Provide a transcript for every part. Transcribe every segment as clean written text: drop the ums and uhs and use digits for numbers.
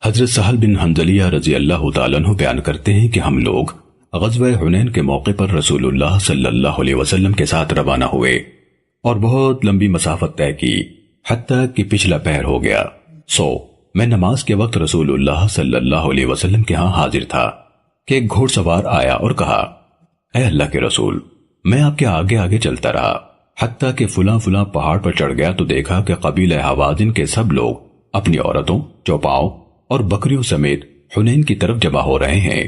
حضرت سہل بن حنظلیہ رضی اللہ تعالیٰ عنہ بیان کرتے ہیں کہ ہم لوگ غزوہ حنین کے موقع پر رسول اللہ صلی اللہ علیہ وسلم کے ساتھ روانہ ہوئے اور بہت لمبی مسافت طے کی حتیٰ کہ پچھلا پہر ہو گیا۔ میں نماز کے وقت رسول اللہ صلی اللہ علیہ وسلم کے ہاں حاضر تھا کہ ایک گھوڑ سوار آیا اور کہا، اے اللہ کے رسول، میں آپ کے آگے آگے چلتا رہا حتیٰ کہ فلاں فلاں پہاڑ پر چڑھ گیا تو دیکھا کہ قبیلہ حوازن کے سب لوگ اپنی عورتوں، چوپاؤں اور بکریوں سمیت حنین کی طرف جمع ہو رہے ہیں۔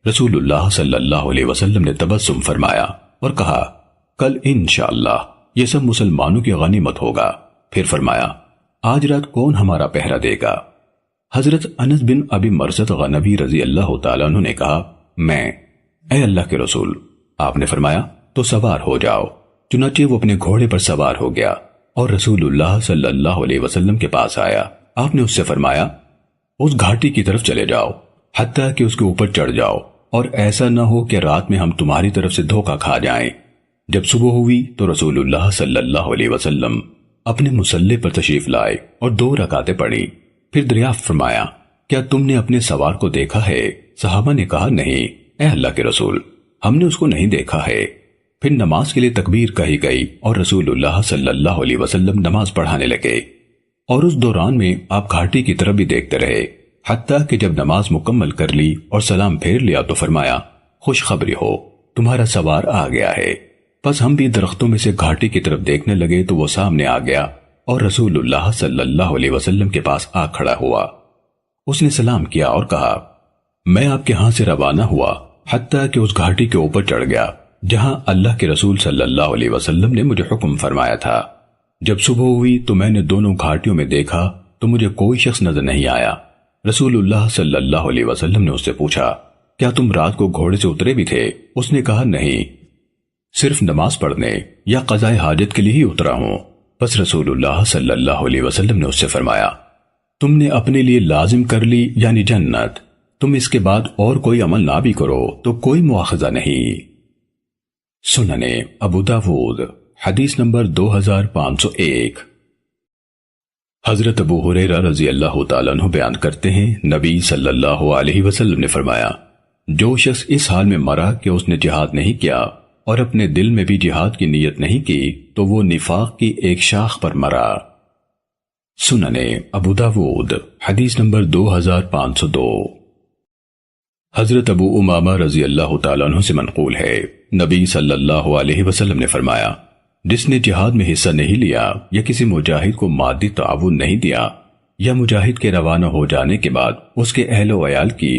رسول اللہ صلی اللہ علیہ وسلم نے تبسم فرمایا اور کہا، کل انشاءاللہ یہ سب مسلمانوں کی غنیمت ہوگا۔ پھر فرمایا، آج رات کون ہمارا پہرا دے گا؟ حضرت انس بن ابی مرثد غنوی رضی اللہ تعالیٰ عنہ نے کہا، میں۔ اے اللہ کے رسول، آپ نے فرمایا تو سوار ہو جاؤ۔ چنانچہ وہ اپنے گھوڑے پر سوار ہو گیا اور رسول اللہ صلی اللہ علیہ وسلم کے پاس آیا۔ آپ نے اس سے فرمایا، اس گھاٹی کی طرف چلے جاؤ حتیٰ کہ اس کے اوپر چڑھ جاؤ، اور ایسا نہ ہو کہ رات میں ہم تمہاری طرف سے دھوکہ کھا جائیں۔ جب صبح ہوئی تو رسول اللہ صلی اللہ علیہ وسلم اپنے مصلی پر تشریف لائے اور 2 رکعتیں پڑھی۔ پھر دریافت فرمایا، کیا تم نے اپنے سوار کو دیکھا ہے؟ صحابہ نے کہا، نہیں اے اللہ کے رسول، ہم نے اس کو نہیں دیکھا ہے۔ پھر نماز کے لیے تکبیر کہی گئی اور رسول اللہ صلی اللہ علیہ وسلم نماز پڑھانے لگے، اور اس دوران میں آپ گھاٹی کی طرف بھی دیکھتے رہے حتیٰ کہ جب نماز مکمل کر لی اور سلام پھیر لیا تو فرمایا، خوشخبری ہو، تمہارا سوار آ گیا ہے۔ پس ہم بھی درختوں میں سے گھاٹی کی طرف دیکھنے لگے تو وہ سامنے آ گیا اور رسول اللہ صلی اللہ علیہ وسلم کے پاس آ کھڑا ہوا۔ اس نے سلام کیا اور کہا، میں آپ کے ہاں سے روانہ ہوا حتیٰ کہ اس گھاٹی کے اوپر چڑھ گیا جہاں اللہ کے رسول صلی اللہ علیہ وسلم نے مجھے حکم فرمایا تھا۔ جب صبح ہوئی تو میں نے دونوں گھاٹیوں میں دیکھا تو مجھے کوئی شخص نظر نہیں آیا۔ رسول اللہ صلی اللہ علیہ وسلم نے اس سے پوچھا، کیا تم رات کو گھوڑے سے اترے بھی تھے؟ اس نے کہا، نہیں، صرف نماز پڑھنے یا قضاء حاجت کے لیے ہی اترا ہوں۔ پس رسول اللہ صلی اللہ علیہ وسلم نے اس سے فرمایا، تم نے اپنے لیے لازم کر لی یعنی جنت، تم اس کے بعد اور کوئی عمل نہ بھی کرو تو کوئی مواخذہ نہیں۔ سنن ابو داود حدیث نمبر 2501۔ حضرت ابو ہریرہ رضی اللہ تعالیٰ عنہ بیان کرتے ہیں، نبی صلی اللہ علیہ وسلم نے فرمایا، جو شخص اس حال میں مرا کہ اس نے جہاد نہیں کیا اور اپنے دل میں بھی جہاد کی نیت نہیں کی تو وہ نفاق کی ایک شاخ پر مرا۔ سنن ابو داود حدیث نمبر 2502۔ حضرت ابو امامہ رضی اللہ تعالیٰ عنہ سے منقول ہے، نبی صلی اللہ علیہ وسلم نے فرمایا، جس نے جہاد میں حصہ نہیں لیا یا کسی مجاہد کو مادی تعاون نہیں دیا یا مجاہد کے روانہ ہو جانے کے بعد اس کے اہل و عیال کی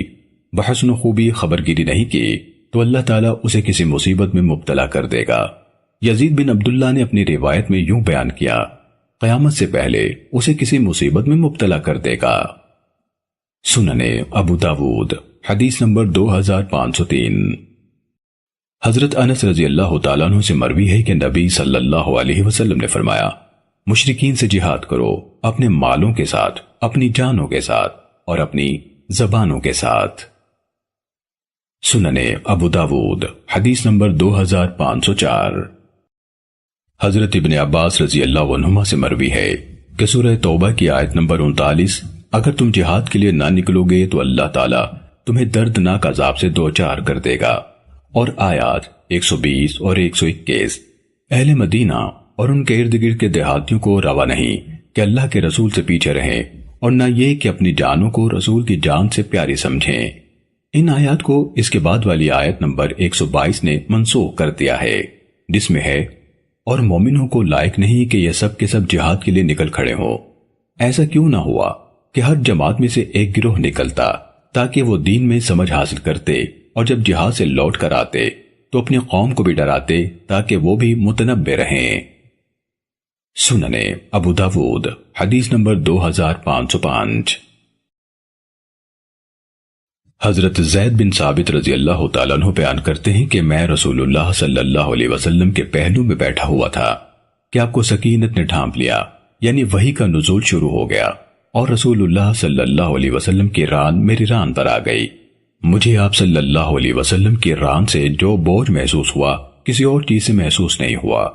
بحسن و خوبی خبرگیری نہیں کی تو اللہ تعالیٰ اسے کسی مصیبت میں مبتلا کر دے گا۔ یزید بن عبداللہ نے اپنی روایت میں یوں بیان کیا، قیامت سے پہلے اسے کسی مصیبت میں مبتلا کر دے گا۔ سنن ابو داود حدیث نمبر 2503۔ حضرت انس رضی اللہ تعالیٰ عنہ سے مروی ہے کہ نبی صلی اللہ علیہ وسلم نے فرمایا، مشرکین سے جہاد کرو، اپنے مالوں کے ساتھ، اپنی جانوں کے ساتھ اور اپنی زبانوں کے ساتھ۔ سنن ابو داود حدیث نمبر 2504۔ حضرت ابن عباس رضی اللہ عنہما سے مروی ہے کہ سورہ توبہ کی آیت نمبر 39، اگر تم جہاد کے لیے نہ نکلو گے تو اللہ تعالیٰ تمہیں دردناک عذاب سے دوچار کر دے گا، اور آیات 120 اور 121۔ اہل مدینہ اور ان کے ارد گرد کے دیہاتیوں کو روا نہیں کہ اللہ کے رسول سے پیچھے رہیں، اور نہ یہ کہ اپنی جانوں کو رسول کی جان سے پیاری سمجھیں۔ ان آیات کو اس کے بعد والی آیت نمبر 122 نے منسوخ کر دیا ہے، جس میں ہے، اور مومنوں کو لائق نہیں کہ یہ سب کے سب جہاد کے لیے نکل کھڑے ہوں۔ ایسا کیوں نہ ہوا کہ ہر جماعت میں سے ایک گروہ نکلتا تاکہ وہ دین میں سمجھ حاصل کرتے، اور جب جہاد سے لوٹ کر آتے تو اپنی قوم کو بھی ڈراتے تاکہ وہ بھی متنبہ رہیں۔ سنن ابو داود حدیث نمبر 2505۔ حضرت زید بن ثابت رضی اللہ تعالیٰ عنہ بیان کرتے ہیں کہ میں رسول اللہ صلی اللہ علیہ وسلم کے پہلو میں بیٹھا ہوا تھا کہ آپ کو سکینت نے ڈھانپ لیا، یعنی وحی کا نزول شروع ہو گیا، اور رسول اللہ صلی اللہ علیہ وسلم کی ران میری ران پر آ گئی۔ مجھے آپ صلی اللہ علیہ وسلم کی ران سے جو بوجھ محسوس ہوا کسی اور چیز سے محسوس نہیں ہوا۔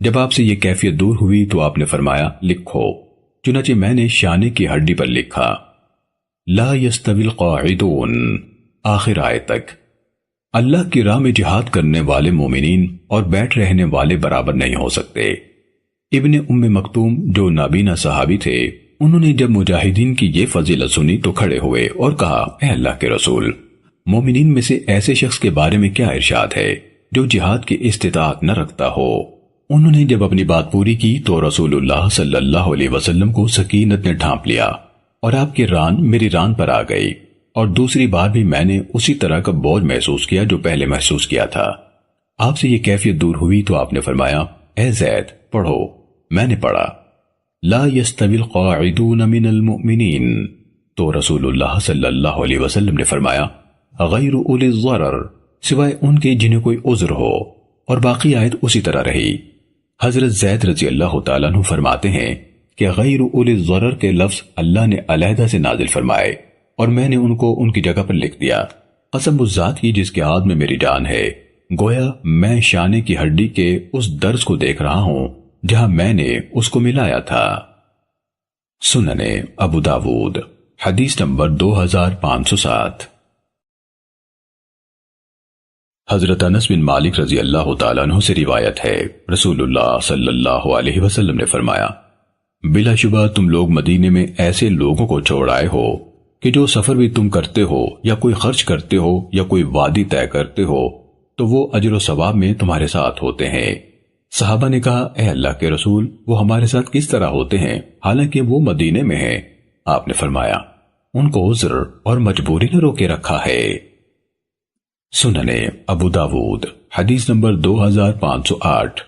جب آپ سے یہ کیفیت دور ہوئی تو آپ نے فرمایا، لکھو۔ چنانچہ میں نے شانے کی ہڈی پر لکھا۔ لا یستوی القاعدون، آخر آیت تک۔ اللہ کی راہ میں جہاد کرنے والے مومنین اور بیٹھ رہنے والے برابر نہیں ہو سکتے۔ ابن ام مکتوم جو نابینا صحابی تھے، انہوں نے جب مجاہدین کی یہ فضیلت سنی تو کھڑے ہوئے اور کہا، اے اللہ کے رسول، مومنین میں سے ایسے شخص کے بارے میں کیا ارشاد ہے جو جہاد کی استطاعت نہ رکھتا ہو؟ انہوں نے جب اپنی بات پوری کی تو رسول اللہ صلی اللہ علیہ وسلم کو سکینت نے ڈھانپ لیا اور آپ کی ران میری ران پر آ گئی، اور دوسری بار بھی میں نے اسی طرح کا بوجھ محسوس کیا جو پہلے محسوس کیا تھا۔ آپ سے یہ کیفیت دور ہوئی تو آپ نے فرمایا، اے زید پڑھو۔ میں نے پڑھا، لا یستوی القاعدون من المؤمنین، تو رسول اللہ صلی اللہ علیہ وسلم نے فرمایا، غیر اولی الضرر، سوائے ان کے جنہیں کوئی عذر ہو، اور باقی آیت اسی طرح رہی۔ حضرت زید رضی اللہ تعالیٰ عنہ فرماتے ہیں کہ غیر اولی الضرر کے لفظ اللہ نے علیحدہ سے نازل فرمائے اور میں نے ان کو ان کی جگہ پر لکھ دیا۔ قسم اس ذات کی جس کے ہاتھ میں میری جان ہے، گویا میں شانے کی ہڈی کے اس درس کو دیکھ رہا ہوں جہاں میں نے اس کو ملایا تھا۔ سننے ابو داود حدیث نمبر 2507۔ حضرت انس بن مالک رضی اللہ تعالیٰ عنہ سے روایت ہے، رسول اللہ صلی اللہ علیہ وسلم نے فرمایا، بلا شبہ تم لوگ مدینے میں ایسے لوگوں کو چھوڑ آئے ہو کہ جو سفر بھی تم کرتے ہو یا کوئی خرچ کرتے ہو یا کوئی وادی طے کرتے ہو تو وہ اجر و ثواب میں تمہارے ساتھ ہوتے ہیں۔ صحابہ نے کہا، اے اللہ کے رسول، وہ ہمارے ساتھ کس طرح ہوتے ہیں حالانکہ وہ مدینے میں ہیں؟ آپ نے فرمایا، ان کو عذر اور مجبوری نے روکے رکھا ہے۔ سننے ابو داود حدیث نمبر 2508۔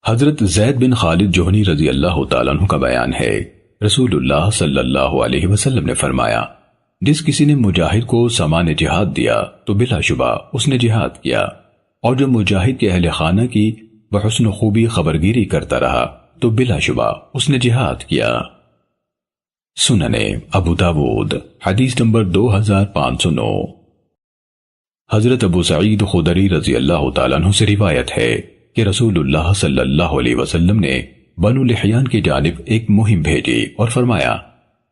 حضرت زید بن خالد جوہنی رضی اللہ تعالیٰ عنہ کا بیان ہے، رسول اللہ صلی اللہ علیہ وسلم نے فرمایا، جس کسی نے مجاہد کو سامان جہاد دیا تو بلا شبہ اس نے جہاد کیا، اور جو مجاہد کے اہل خانہ کی بحسن خوبی خبرگیری کرتا رہا تو بلا شبہ اس نے جہاد کیا۔ سننے ابو داود حدیث نمبر 2509۔ حضرت ابو سعید خدری رضی اللہ تعالیٰ عنہ سے روایت ہے کہ رسول اللہ صلی اللہ علیہ وسلم نے بنو لحیان کی جانب ایک مہم بھیجی اور فرمایا،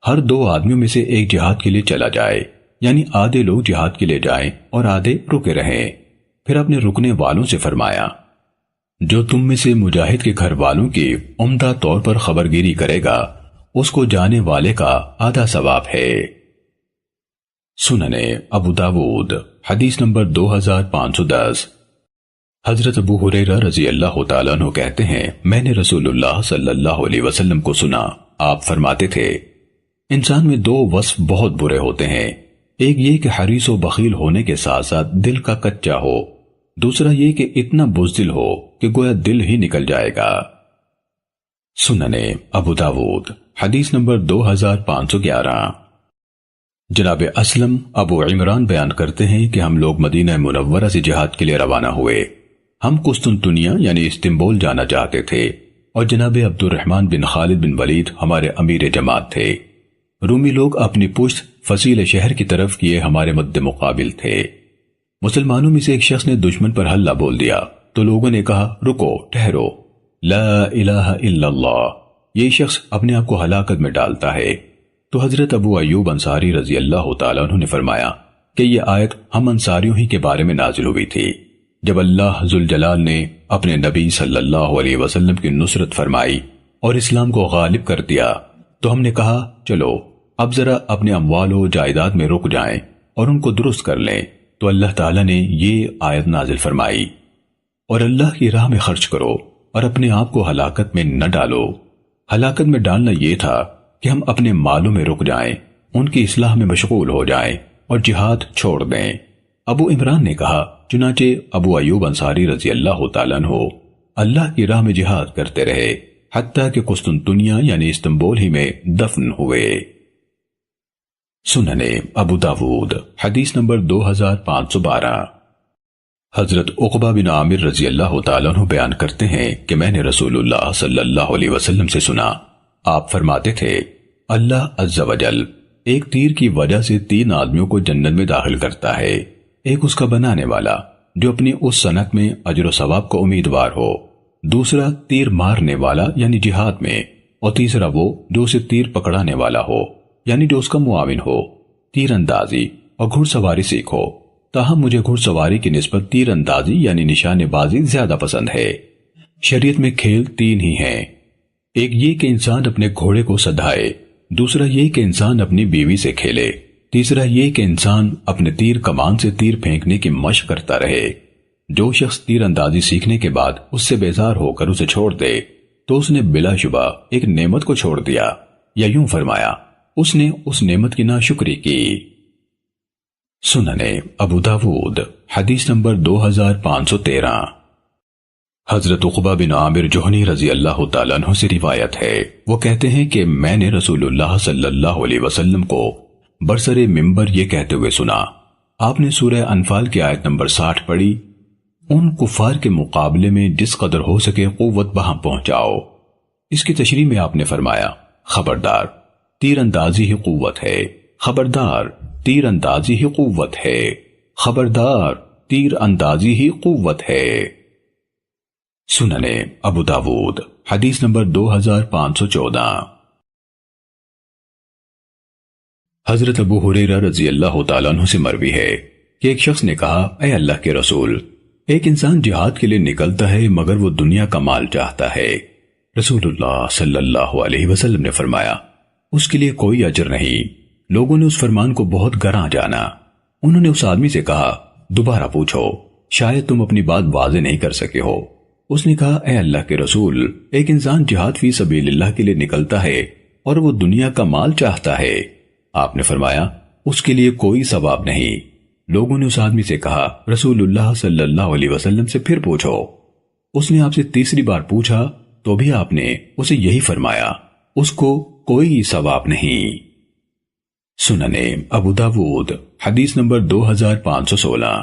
ہر 2 آدمیوں میں سے ایک جہاد کے لیے چلا جائے، یعنی آدھے لوگ جہاد کے لیے جائیں اور آدھے رکے رہیں۔ پھر اپنے رکنے والوں سے فرمایا، جو تم میں سے مجاہد کے گھر والوں کی عمدہ طور پر خبرگیری کرے گا اس کو جانے والے کا آدھا ثواب ہے۔ سننے ابو داود حدیث نمبر 2510۔ حضرت ابو ہریرہ رضی اللہ تعالیٰ عنہ کہتے ہیں، میں نے رسول اللہ صلی اللہ علیہ وسلم کو سنا، آپ فرماتے تھے، انسان میں 2 وصف بہت برے ہوتے ہیں، ایک یہ کہ حریص و بخیل ہونے کے ساتھ ساتھ دل کا کچا ہو، دوسرا یہ کہ اتنا بزدل ہو کہ گویا دل ہی نکل جائے گا۔ سننے ابو داود حدیث نمبر 2511۔ جناب اسلم ابو عمران بیان کرتے ہیں کہ ہم لوگ مدینہ منورہ سے جہاد کے لیے روانہ ہوئے۔ ہم قسطنطنیہ یعنی استنبول جانا چاہتے تھے اور جناب عبد الرحمن بن خالد بن ولید ہمارے امیر جماعت تھے۔ رومی لوگ اپنی پشت فصیل شہر کی طرف کیے ہمارے مد مقابل تھے۔ مسلمانوں میں سے ایک شخص نے دشمن پر حلہ بول دیا تو لوگوں نے کہا، رکو، ٹھہرو، لا الہ الا اللہ، یہ شخص اپنے آپ کو ہلاکت میں ڈالتا ہے۔ تو حضرت ابو ایوب انصاری رضی اللہ تعالیٰ عنہ نے فرمایا کہ یہ آیت ہم انصاریوں ہی کے بارے میں نازل ہوئی تھی۔ جب اللہ ذوالجلال نے اپنے نبی صلی اللہ علیہ وسلم کی نصرت فرمائی اور اسلام کو غالب کر دیا تو ہم نے کہا، چلو اب ذرا اپنے اموال و جائیداد میں رک جائیں اور ان کو درست کر لیں۔ تو اللہ تعالیٰ نے یہ آیت نازل فرمائی، اور اللہ کی راہ میں خرچ کرو اور اپنے آپ کو ہلاکت میں نہ ڈالو۔ ہلاکت میں ڈالنا یہ تھا کہ ہم اپنے مالوں میں رک جائیں، ان کی اصلاح میں مشغول ہو جائیں اور جہاد چھوڑ دیں۔ ابو عمران نے کہا، چنانچہ ابو ایوب انصاری رضی اللہ تعالیٰ عنہ اللہ کی راہ میں جہاد کرتے رہے حتیٰ کہ قسطنطنیہ یعنی استنبول ہی میں دفن ہوئے۔ سننے ابو داود حدیث نمبر 2512۔ حضرت عقبہ بن عامر رضی اللہ تعالیٰ عنہ بیان کرتے ہیں کہ میں نے رسول اللہ صلی اللہ علیہ وسلم سے سنا، آپ فرماتے تھے، اللہ عز و جل ایک تیر کی وجہ سے 3 آدمیوں کو جنت میں داخل کرتا ہے، ایک اس کا بنانے والا جو اپنی اس صنعت میں اجر و ثواب کو امیدوار ہو، دوسرا تیر مارنے والا یعنی جہاد میں، اور تیسرا وہ جو اسے تیر پکڑانے والا ہو یعنی جو اس کا معاون ہو۔ تیر اندازی اور گھڑ سواری سیکھو، تاہم مجھے گھڑ سواری کی نسبت تیر اندازی یعنی نشانے بازی زیادہ پسند ہے۔ شریعت میں کھیل 3 ہی ہیں، ایک یہ کہ انسان اپنے گھوڑے کو سدھائے، دوسرا یہ کہ انسان اپنی بیوی سے کھیلے، تیسرا یہ کہ انسان اپنے تیر کمان سے تیر پھینکنے کی مشق کرتا رہے۔ جو شخص تیر اندازی سیکھنے کے بعد اس سے بیزار ہو کر اسے چھوڑ دے تو اس نے بلا شبہ ایک نعمت کو چھوڑ دیا، یا یوں فرمایا اس نے اس نعمت کی ناشکری کی۔ سننے ابو داود حدیث نمبر 2513۔ حضرت عقبہ بن عامر جوہنی رضی اللہ تعالیٰ عنہ سے روایت ہے، وہ کہتے ہیں کہ میں نے رسول اللہ صلی اللہ علیہ وسلم کو برسر منبر یہ کہتے ہوئے سنا، آپ نے سورہ انفال کی آیت نمبر 60 پڑھی، ان کفار کے مقابلے میں جس قدر ہو سکے قوت بہاں پہنچاؤ۔ اس کی تشریح میں آپ نے فرمایا، خبردار تیر اندازی ہی قوت ہے، خبردار تیر اندازی ہی قوت ہے، خبردار تیر اندازی ہی قوت ہے۔ سننے ابو داود حدیث نمبر 2514۔ حضرت ابو ہریرہ رضی اللہ تعالیٰ عنہ سے مروی ہے کہ ایک شخص نے کہا، اے اللہ کے رسول، ایک انسان جہاد کے لیے نکلتا ہے مگر وہ دنیا کا مال چاہتا ہے۔ رسول اللہ صلی اللہ علیہ وسلم نے فرمایا، اس کے لیے کوئی اجر نہیں۔ لوگوں نے اس فرمان کو بہت گراں جانا۔ انہوں نے اس آدمی سے کہا، دوبارہ پوچھو، شاید تم اپنی بات واضح نہیں کر سکے ہو۔ اس نے کہا، اے اللہ کے رسول، ایک انسان جہاد فی سبیل اللہ کے لیے نکلتا ہے اور وہ دنیا کا مال چاہتا ہے۔ آپ نے فرمایا، اس کے لیے کوئی ثواب نہیں۔ لوگوں نے اس آدمی سے کہا، رسول اللہ صلی اللہ علیہ وسلم سے پھر پوچھو۔ اس نے آپ سے تیسری بار پوچھا تو بھی آپ نے اسے یہی فرمایا، اس کو کوئی ثواب نہیں۔ سننے ابو داود حدیث نمبر 2516۔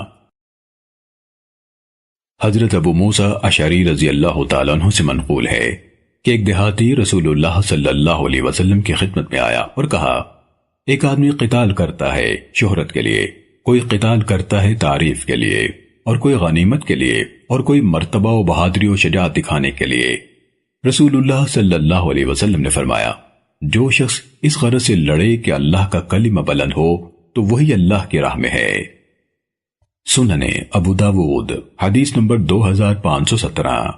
حضرت ابو موسیٰ اشعری رضی اللہ تعالیٰ عنہ سے منقول ہے کہ ایک دیہاتی رسول اللہ صلی اللہ علیہ وسلم کی خدمت میں آیا اور کہا، ایک آدمی قتال کرتا ہے شہرت کے لیے، کوئی قتال کرتا ہے تعریف کے لیے، اور کوئی غنیمت کے لیے، اور کوئی مرتبہ و بہادری و شجاعت دکھانے کے لیے۔ رسول اللہ صلی اللہ علیہ وسلم نے فرمایا، جو شخص اس غرض سے لڑے کہ اللہ کا کلمہ بلند ہو تو وہی اللہ کی راہ میں ہے۔ سننے ابو داود حدیث نمبر 2517۔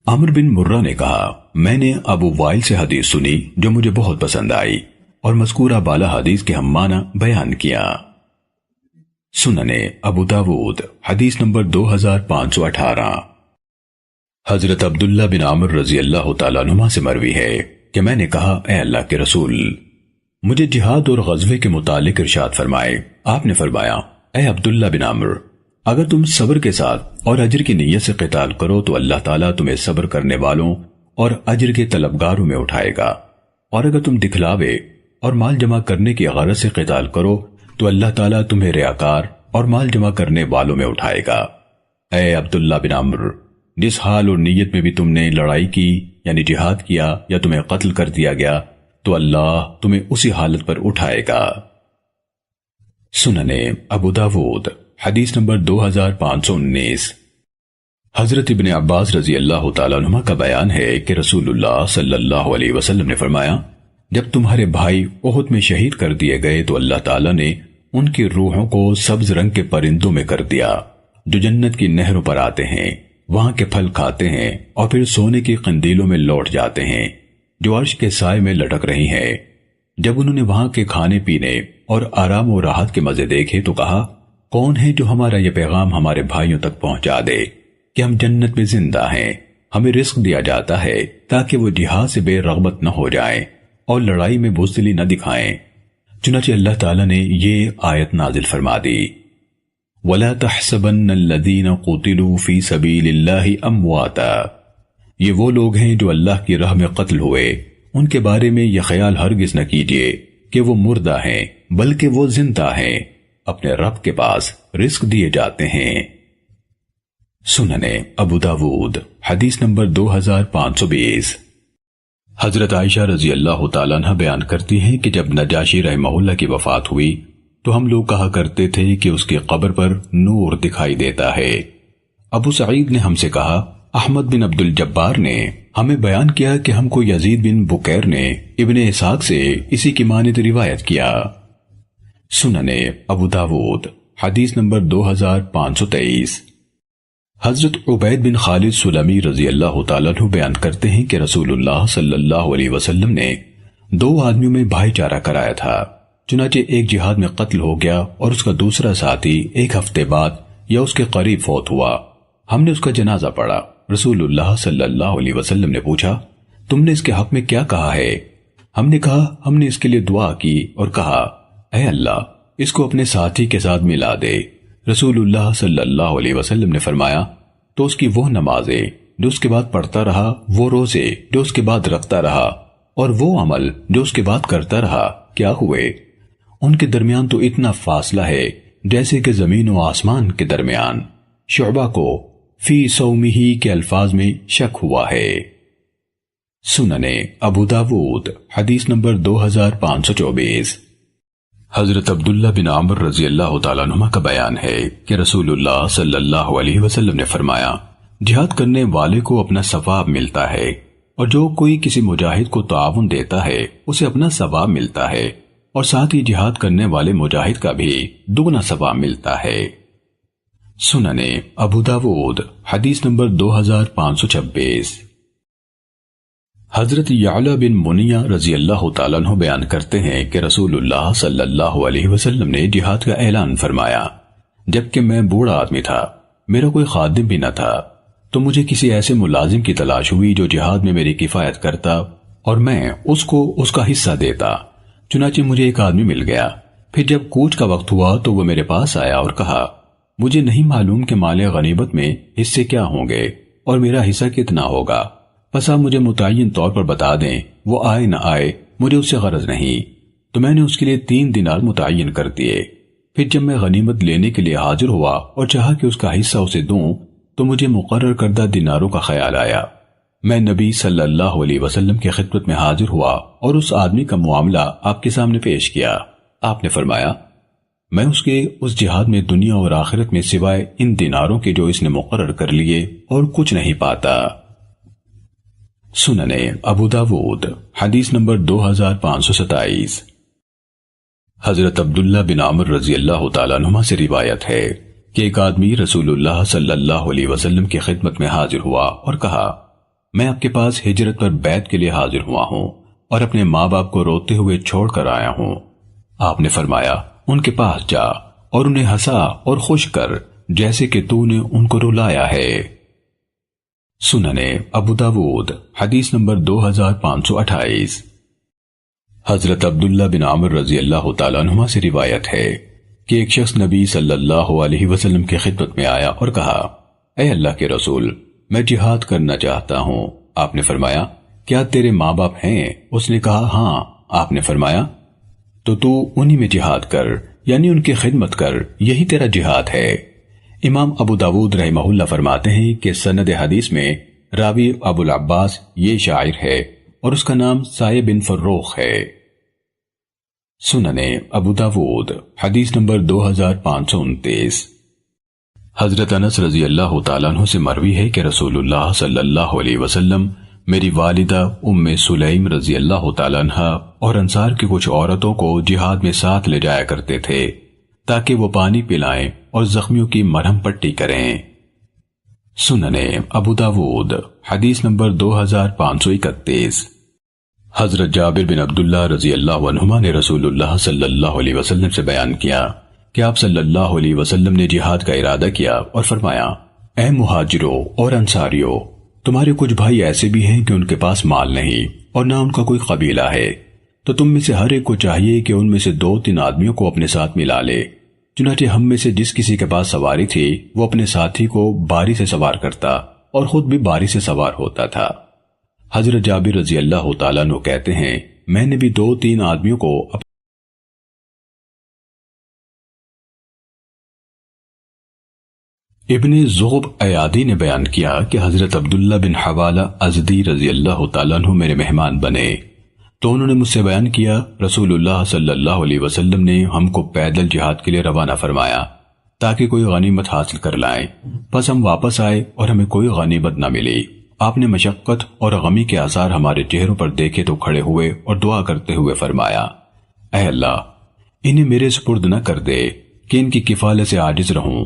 عمر بن مرہ نے کہا، میں نے ابو وائل سے حدیث سنی جو مجھے بہت پسند آئی اور مذکورہ بالا حدیث کے ہم معنی بیان کیا۔ سننے ابو داود حدیث نمبر 2518۔ حضرت عبداللہ بن عامر رضی اللہ تعالیٰ عنہ سے مروی ہے کہ میں نے کہا، اے اللہ کے رسول، مجھے جہاد اور غزوے کے متعلق ارشاد فرمائے۔ آپ نے فرمایا، اے عبداللہ بن عامر، اگر تم صبر کے ساتھ اور اجر کی نیت سے قتال کرو تو اللہ تعالیٰ تمہیں صبر کرنے والوں اور اجر کے طلبگاروں میں اٹھائے گا، اور اگر تم دکھلاوے اور مال جمع کرنے کی غرض سے قتال کرو تو اللہ تعالیٰ تمہیں ریاکار اور مال جمع کرنے والوں میں اٹھائے گا۔ اے عبداللہ بن عمر، جس حال اور نیت میں بھی تم نے لڑائی کی یعنی جہاد کیا یا تمہیں قتل کر دیا گیا تو اللہ تمہیں اسی حالت پر اٹھائے گا۔ سننے ابو داود حدیث نمبر 2519۔ حضرت ابن عباس رضی اللہ تعالیٰ عنہ کا بیان ہے کہ رسول اللہ صلی اللہ علیہ وسلم نے فرمایا، جب تمہارے بھائی احد میں شہید کر دیے گئے تو اللہ تعالیٰ نے ان کی روحوں کو سبز رنگ کے پرندوں میں کر دیا جو جنت کی نہروں پر آتے ہیں، وہاں کے پھل کھاتے ہیں اور پھر سونے کی قندیلوں میں لوٹ جاتے ہیں جو عرش کے سائے میں لٹک رہی ہیں۔ جب انہوں نے وہاں کے کھانے پینے اور آرام و راحت کے مزے دیکھے تو کہا، کون ہے جو ہمارا یہ پیغام ہمارے بھائیوں تک پہنچا دے کہ ہم جنت میں زندہ ہیں، ہمیں رزق دیا جاتا ہے تاکہ وہ جہاد سے بے رغبت نہ ہو جائیں اور لڑائی میں بزدلی نہ دکھائیں۔ چنانچہ اللہ تعالیٰ نے یہ آیت نازل فرما دی، وَلَا تَحْسَبَنَّ الَّذِينَ قُتِلُوا فِي سَبِيلِ اللَّهِ أَمْوَاتًا۔ یہ وہ لوگ ہیں جو اللہ کی راہ میں قتل ہوئے، ان کے بارے میں یہ خیال ہرگز نہ کیجیے کہ وہ مردہ ہیں، بلکہ وہ زندہ ہیں، اپنے رب کے پاس رزق دیے جاتے ہیں۔ سننے ابو داود حدیث نمبر 2520۔ حضرت عائشہ رضی اللہ تعالیٰ عنہ بیان کرتی ہیں کہ جب نجاشی رحمہ اللہ کی وفات ہوئی تو ہم لوگ کہا کرتے تھے کہ اس کی قبر پر نور دکھائی دیتا ہے۔ ابو سعید نے ہم سے کہا، احمد بن عبد الجبار نے ہمیں بیان کیا کہ ہم کو یزید بن بکیر نے ابن اسحاق سے اسی کی مانند روایت کیا۔ سننے ابو داود حدیث نمبر 2523۔ حضرت عبید بن خالد سلمی رضی اللہ تعالیٰ عنہ بیان کرتے ہیں کہ رسول اللہ صلی اللہ علیہ وسلم نے 2 آدمیوں میں بھائی چارہ کرایا تھا، چنانچہ ایک جہاد میں قتل ہو گیا اور اس کا دوسرا ساتھی 1 ہفتے بعد یا اس کے قریب فوت ہوا۔ ہم نے اس کا جنازہ پڑھا۔ رسول اللہ صلی اللہ علیہ وسلم نے پوچھا، تم نے اس کے حق میں کیا کہا ہے؟ ہم نے کہا، ہم نے اس کے لیے دعا کی اور کہا، اے اللہ اس کو اپنے ساتھی کے ساتھ ملا دے۔ رسول اللہ صلی اللہ علیہ وسلم نے فرمایا، تو اس کی وہ نمازیں جو اس کے بعد پڑھتا رہا، وہ روزے جو اس کے بعد رکھتا رہا، اور وہ عمل جو اس کے بعد کرتا رہا کیا ہوئے؟ ان کے درمیان تو اتنا فاصلہ ہے جیسے کہ زمین و آسمان کے درمیان۔ شعبہ کو فی صومہ کے الفاظ میں شک ہوا ہے۔ سننے ابو داود حدیث نمبر 2524۔ حضرت عبداللہ بن عمر رضی اللہ تعالیٰ عنہ کا بیان ہے کہ رسول اللہ صلی اللہ علیہ وسلم نے فرمایا، جہاد کرنے والے کو اپنا ثواب ملتا ہے، اور جو کوئی کسی مجاہد کو تعاون دیتا ہے اسے اپنا ثواب ملتا ہے، اور ساتھ ہی جہاد کرنے والے مجاہد کا بھی 2 ثواب ملتا ہے۔ سننے ابو داود حدیث نمبر 2526۔ حضرت یعلا بن منیہ رضی اللہ تعالیٰ عنہ بیان کرتے ہیں کہ رسول اللہ صلی اللہ علیہ وسلم نے جہاد کا اعلان فرمایا، جبکہ میں بوڑھا آدمی تھا، میرا کوئی خادم بھی نہ تھا، تو مجھے کسی ایسے ملازم کی تلاش ہوئی جو جہاد میں میری کفایت کرتا اور میں اس کو اس کا حصہ دیتا۔ چنانچہ مجھے ایک آدمی مل گیا۔ پھر جب کوچ کا وقت ہوا تو وہ میرے پاس آیا اور کہا، مجھے نہیں معلوم کہ مال غنیمت میں حصے کیا ہوں گے اور میرا حصہ کتنا ہوگا، بس آپ مجھے متعین طور پر بتا دیں، وہ آئے نہ آئے مجھے اس سے غرض نہیں۔ تو میں نے اس کے لیے 3 دینار متعین کر دیے۔ پھر جب میں غنیمت لینے کے لیے حاضر ہوا اور چاہا کہ اس کا حصہ اسے دوں تو مجھے مقرر کردہ دیناروں کا خیال آیا۔ میں نبی صلی اللہ علیہ وسلم کی خدمت میں حاضر ہوا اور اس آدمی کا معاملہ آپ کے سامنے پیش کیا۔ آپ نے فرمایا، میں اس کے اس جہاد میں دنیا اور آخرت میں سوائے ان دیناروں کے جو اس نے مقرر کر لیے اور کچھ نہیں پاتا۔ سننے ابو داود حدیث نمبر 2527۔ حضرت عبداللہ بن عمر رضی اللہ تعالیٰ عنہ سے روایت ہے کہ ایک آدمی رسول اللہ صلی اللہ علیہ وسلم کی خدمت میں حاضر ہوا اور کہا، میں آپ کے پاس ہجرت پر بیعت کے لیے حاضر ہوا ہوں اور اپنے ماں باپ کو روتے ہوئے چھوڑ کر آیا ہوں۔ آپ نے فرمایا، ان کے پاس جا اور انہیں ہنسا اور خوش کر جیسے کہ تو نے ان کو رلایا ہے۔ سننے ابو داود حدیث نمبر 2528۔ حضرت عبداللہ بن عمر رضی اللہ تعالیٰ عنہ سے روایت ہے کہ ایک شخص نبی صلی اللہ علیہ وسلم کی خدمت میں آیا اور کہا، اے اللہ کے رسول، میں جہاد کرنا چاہتا ہوں۔ آپ نے فرمایا، کیا تیرے ماں باپ ہیں؟ اس نے کہا، ہاں۔ آپ نے فرمایا، تو انہی میں جہاد کر، یعنی ان کی خدمت کر، یہی تیرا جہاد ہے۔ امام ابو داود رحمہ اللہ فرماتے ہیں کہ سند حدیث میں راوی ابو العباس یہ شاعر ہے اور اس کا نام سائے بن فروخ ہے۔ سننے ابو داود حدیث نمبر 2529۔ حضرت انس رضی اللہ تعالیٰ عنہ سے مروی ہے کہ رسول اللہ صلی اللہ علیہ وسلم میری والدہ ام سلیم رضی اللہ تعالیٰ عنہ اور انصار کی کچھ عورتوں کو جہاد میں ساتھ لے جایا کرتے تھے تاکہ وہ پانی پلائیں اور زخمیوں کی مرہم پٹی کریں۔ سننے ابو داود حدیث نمبر 2531۔ حضرت جابر بن عبداللہ رضی اللہ عنہما نے رسول اللہ صلی اللہ علیہ وسلم سے بیان کیا کہ آپ صلی اللہ علیہ وسلم نے جہاد کا ارادہ کیا اور فرمایا، اے مہاجروں اور انصاریوں، تمہارے کچھ بھائی ایسے بھی ہیں کہ ان کے پاس مال نہیں اور نہ ان کا کوئی قبیلہ ہے، تو تم میں سے ہر ایک کو چاہیے کہ ان میں سے 2-3 آدمیوں کو اپنے ساتھ ملا لے۔ چنانچہ ہم میں سے جس کسی کے پاس سواری تھی وہ اپنے ساتھی کو باری سے سوار کرتا اور خود بھی باری سے سوار ہوتا تھا۔ حضرت جابر رضی اللہ تعالیٰ عنہ کہتے ہیں، میں نے بھی 2-3 آدمیوں کو ابن زغب ایادی نے بیان کیا کہ حضرت عبداللہ بن حوالہ ازدی رضی اللہ تعالیٰ عنہ میرے مہمان بنے تو انہوں نے مجھ سے بیان کیا، رسول اللہ صلی اللہ علیہ وسلم نے ہم کو پیدل جہاد کے لیے روانہ فرمایا تاکہ کوئی غنیمت حاصل کر لائیں۔ پس ہم واپس آئے اور ہمیں کوئی غنیمت نہ ملی۔ آپ نے مشقت اور غمی کے آثار ہمارے چہروں پر دیکھے تو کھڑے ہوئے اور دعا کرتے ہوئے فرمایا، اے اللہ، انہیں میرے سپرد نہ کر دے کہ ان کی کفالت سے عاجز رہوں،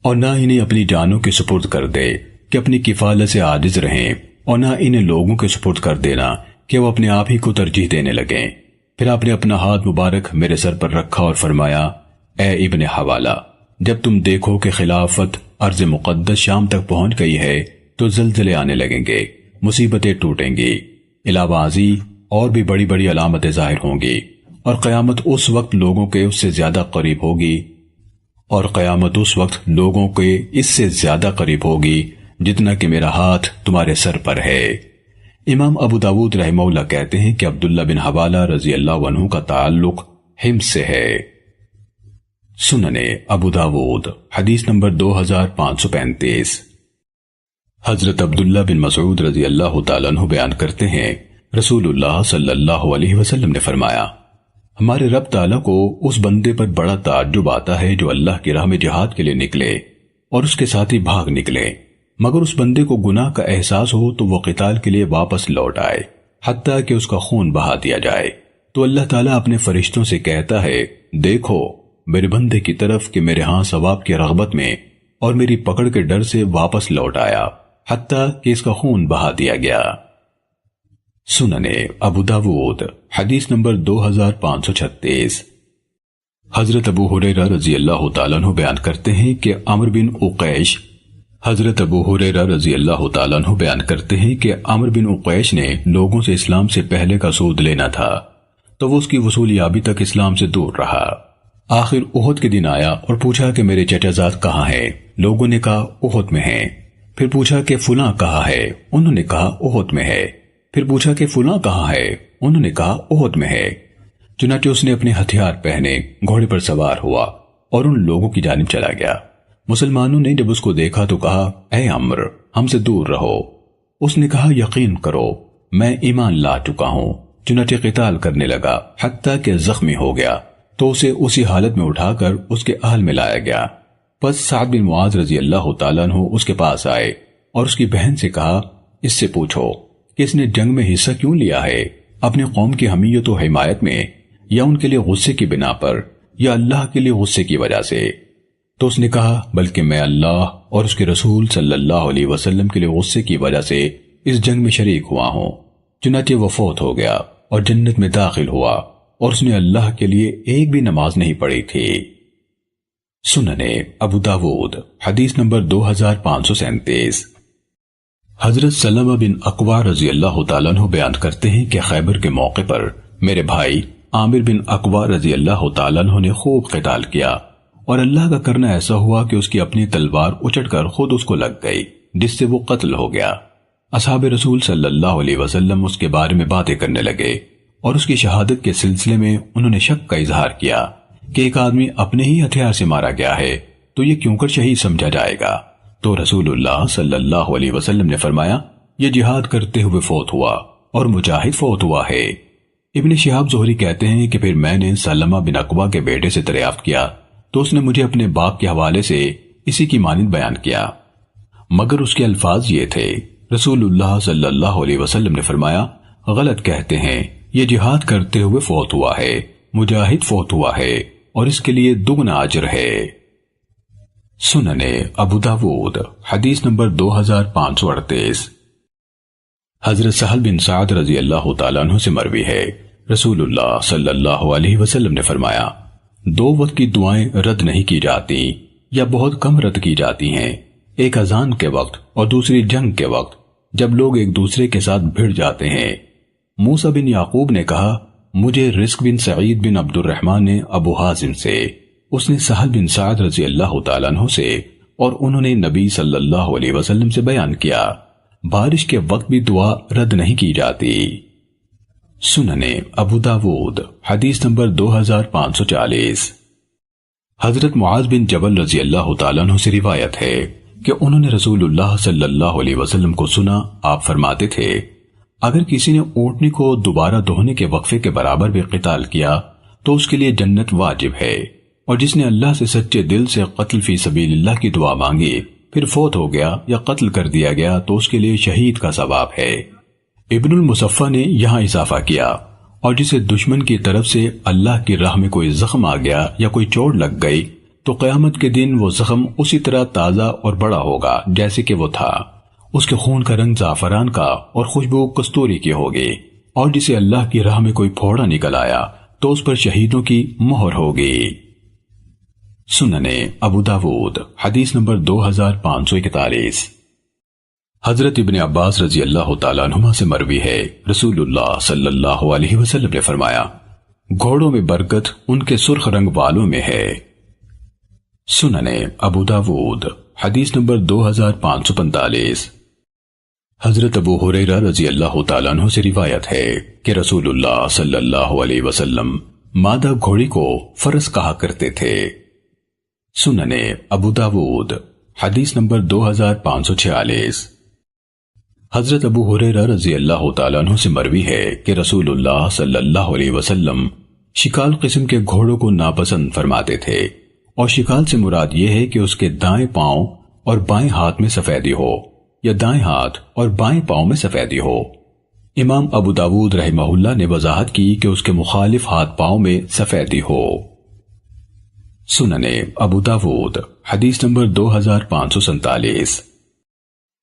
اور نہ انہیں اپنی جانوں کے سپرد کر دے کہ اپنی کفالت سے عاجز رہیں، اور نہ انہیں لوگوں کے سپرد کر دینا کہ وہ اپنے آپ ہی کو ترجیح دینے لگیں۔ پھر آپ نے اپنا ہاتھ مبارک میرے سر پر رکھا اور فرمایا، اے ابن حوالہ، جب تم دیکھو کہ خلافت ارض مقدس شام تک پہنچ گئی ہے تو زلزلے آنے لگیں گے، مصیبتیں ٹوٹیں گی، علاوہ ازیں اور بھی بڑی بڑی علامتیں ظاہر ہوں گی، اور قیامت اس وقت لوگوں کے اس سے زیادہ قریب ہوگی جتنا کہ میرا ہاتھ تمہارے سر پر ہے۔ امام ابو داود رحمہ اللہ کہتے ہیں کہ عبداللہ بن حوالہ رضی اللہ عنہ کا تعلق حمص سے ہے۔ سننے ابو داود حدیث نمبر 2535۔ حضرت عبداللہ بن مسعود رضی اللہ تعالیٰ عنہ بیان کرتے ہیں، رسول اللہ صلی اللہ علیہ وسلم نے فرمایا، ہمارے رب تعالیٰ کو اس بندے پر بڑا تعجب آتا ہے جو اللہ کی راہ میں جہاد کے لیے نکلے اور اس کے ساتھی بھاگ نکلے، مگر اس بندے کو گناہ کا احساس ہو تو وہ قتال کے لیے واپس لوٹ آئے حتیٰ کہ اس کا خون بہا دیا جائے، تو اللہ تعالیٰ اپنے فرشتوں سے کہتا ہے، دیکھو میرے بندے کی طرف کہ میرے ہاں ثواب کی رغبت میں اور میری پکڑ کے ڈر سے واپس لوٹ آیا حتیٰ کہ اس کا خون بہا دیا گیا۔ سننے ابو داود حدیث نمبر 2536۔ حضرت ابو ہریرہ رضی اللہ تعالیٰ عنہ بیان کرتے ہیں کہ عمرو بن عقیش نے لوگوں سے اسلام سے پہلے کا سود لینا تھا تو وہ اس کی وصول یابی تک اسلام سے دور رہا۔ آخر احد کے دن آیا اور پوچھا کہ میرے چچا زاد کہاں ہیں؟ لوگوں نے کہا احد میں ہیں۔ پھر پوچھا کہ فلاں کہاں ہے؟ انہوں نے کہا احد میں ہے۔ پھر پوچھا کہ فلاں کہاں ہے؟ انہوں نے کہا احد میں ہے۔ چنانچہ اس نے اپنے ہتھیار پہنے گھوڑے پر سوار ہوا اور ان لوگوں کی جانب چلا گیا۔ مسلمانوں نے جب اس کو دیکھا تو کہا، اے عمرو، ہم سے دور رہو۔ اس نے کہا، یقین کرو میں ایمان لا چکا ہوں۔ چنانچہ قتال کرنے لگا حتیٰ کہ زخمی ہو گیا تو اسے اسی حالت میں اٹھا کر اس کے اہل میں لایا گیا۔ پس سعد بن معاذ رضی اللہ تعالیٰ عنہ اس کے پاس آئے اور اس کی بہن سے کہا، اس سے پوچھو کہ اس نے جنگ میں حصہ کیوں لیا ہے، اپنے قوم کی حمیت و حمایت میں، یا ان کے لیے غصے کی بنا پر، یا اللہ کے لیے غصے کی وجہ سے؟ تو اس نے کہا، بلکہ میں اللہ اور اس کے رسول صلی اللہ علیہ وسلم کے لیے غصے کی وجہ سے اس جنگ میں شریک ہوا ہوں۔ چنانچہ وہ فوت ہو گیا اور جنت میں داخل ہوا اور اس نے اللہ کے لیے ایک بھی نماز نہیں پڑھی تھی۔ سننے ابو داود حدیث نمبر 2537۔ حضرت سلمہ بن اکوع رضی اللہ تعالیٰ عنہ بیان کرتے ہیں کہ خیبر کے موقع پر میرے بھائی عامر بن اکوع رضی اللہ تعالیٰ عنہ نے خوب قتال کیا، اور اللہ کا کرنا ایسا ہوا کہ اس کی اپنی تلوار اچڑ کر خود اس کو لگ گئی، جس سے وہ قتل ہو گیا۔ اصحاب رسول صلی اللہ علیہ وسلم اس کے بارے میں باتیں کرنے لگے اور اس کی شہادت کے سلسلے میں انہوں نے شک کا اظہار کیا کہ ایک آدمی اپنے ہی ہتھیار سے مارا گیا ہے تو یہ کیوں کر شہید سمجھا جائے گا؟ تو رسول اللہ صلی اللہ علیہ وسلم نے فرمایا، یہ جہاد کرتے ہوئے فوت ہوا اور مجاہد فوت ہوا ہے۔ ابن شہاب زہری کہتے ہیں کہ پھر میں نے سلمہ بن اکوع کے بیٹے سے دریافت کیا تو اس نے مجھے اپنے باپ کے حوالے سے اسی کی مانند بیان کیا، مگر اس کے الفاظ یہ تھے، رسول اللہ صلی اللہ علیہ وسلم نے فرمایا، غلط کہتے ہیں، یہ جہاد کرتے ہوئے فوت ہوا ہے، مجاہد فوت ہوا ہے اور اس کے لیے دگنا اجر ہے۔ سننے ابو داود حدیث نمبر 2538۔ حضرت سہل بن سعد رضی اللہ تعالیٰ عنہ سے مروی ہے، رسول اللہ صلی اللہ علیہ وسلم نے فرمایا، 2 وقت کی دعائیں رد نہیں کی جاتی یا بہت کم رد کی جاتی ہیں، ایک اذان کے وقت اور دوسری جنگ کے وقت، جب لوگ ایک دوسرے کے ساتھ بھیڑ جاتے ہیں۔ موسیٰ بن یعقوب نے کہا، مجھے رزق بن سعید بن عبد الرحمن نے ابو حازم سے، اس نے سہل بن سعد رضی اللہ تعالیٰ عنہ سے، اور انہوں نے نبی صلی اللہ علیہ وسلم سے بیان کیا، بارش کے وقت بھی دعا رد نہیں کی جاتی۔ سننے ابو داود حدیث نمبر 2540۔ حضرت معاذ بن جبل رضی اللہ تعالیٰ عنہ سے روایت ہے کہ انہوں نے رسول اللہ صلی اللہ علیہ وسلم کو سنا، آپ فرماتے تھے، اگر کسی نے اونٹنی کو دوبارہ دھونے کے وقفے کے برابر بھی قتال کیا تو اس کے لیے جنت واجب ہے، اور جس نے اللہ سے سچے دل سے قتل فی سبیل اللہ کی دعا مانگی پھر فوت ہو گیا یا قتل کر دیا گیا تو اس کے لیے شہید کا ثواب ہے۔ ابن المصفہ نے یہاں اضافہ کیا، اور جسے دشمن کی طرف سے اللہ کی راہ میں کوئی زخم آ گیا یا کوئی چوٹ لگ گئی تو قیامت کے دن وہ زخم اسی طرح تازہ اور بڑا ہوگا جیسے کہ وہ تھا، اس کے خون کا رنگ زعفران کا اور خوشبو کستوری کی ہوگی، اور جسے اللہ کی راہ میں کوئی پھوڑا نکل آیا تو اس پر شہیدوں کی مہر ہوگی۔ سننے ابو داود حدیث نمبر 2541۔ حضرت ابن عباس رضی اللہ تعالیٰ عنہما سے مروی ہے، رسول اللہ صلی اللہ علیہ وسلم نے فرمایا، گھوڑوں میں برکت ان کے سرخ رنگ والوں میں ہے۔ سننے ابو داود حدیث نمبر 2545۔ حضرت ابو ہریرہ رضی اللہ تعالیٰ عنہ سے روایت ہے کہ رسول اللہ صلی اللہ علیہ وسلم مادہ گھوڑی کو فرس کہا کرتے تھے۔ سننے ابو داود حدیث نمبر 2546۔ حضرت ابو ہریرہ رضی اللہ تعالیٰ عنہ سے مروی ہے کہ رسول اللہ صلی اللہ علیہ وسلم شکال قسم کے گھوڑوں کو ناپسند فرماتے تھے، اور شکال سے مراد یہ ہے کہ اس کے دائیں پاؤں اور بائیں ہاتھ میں سفیدی ہو یا دائیں ہاتھ اور بائیں پاؤں میں سفیدی ہو۔ امام ابو داود رحمہ اللہ نے وضاحت کی کہ اس کے مخالف ہاتھ پاؤں میں سفیدی ہو۔ سننے ابو داود حدیث نمبر 2547۔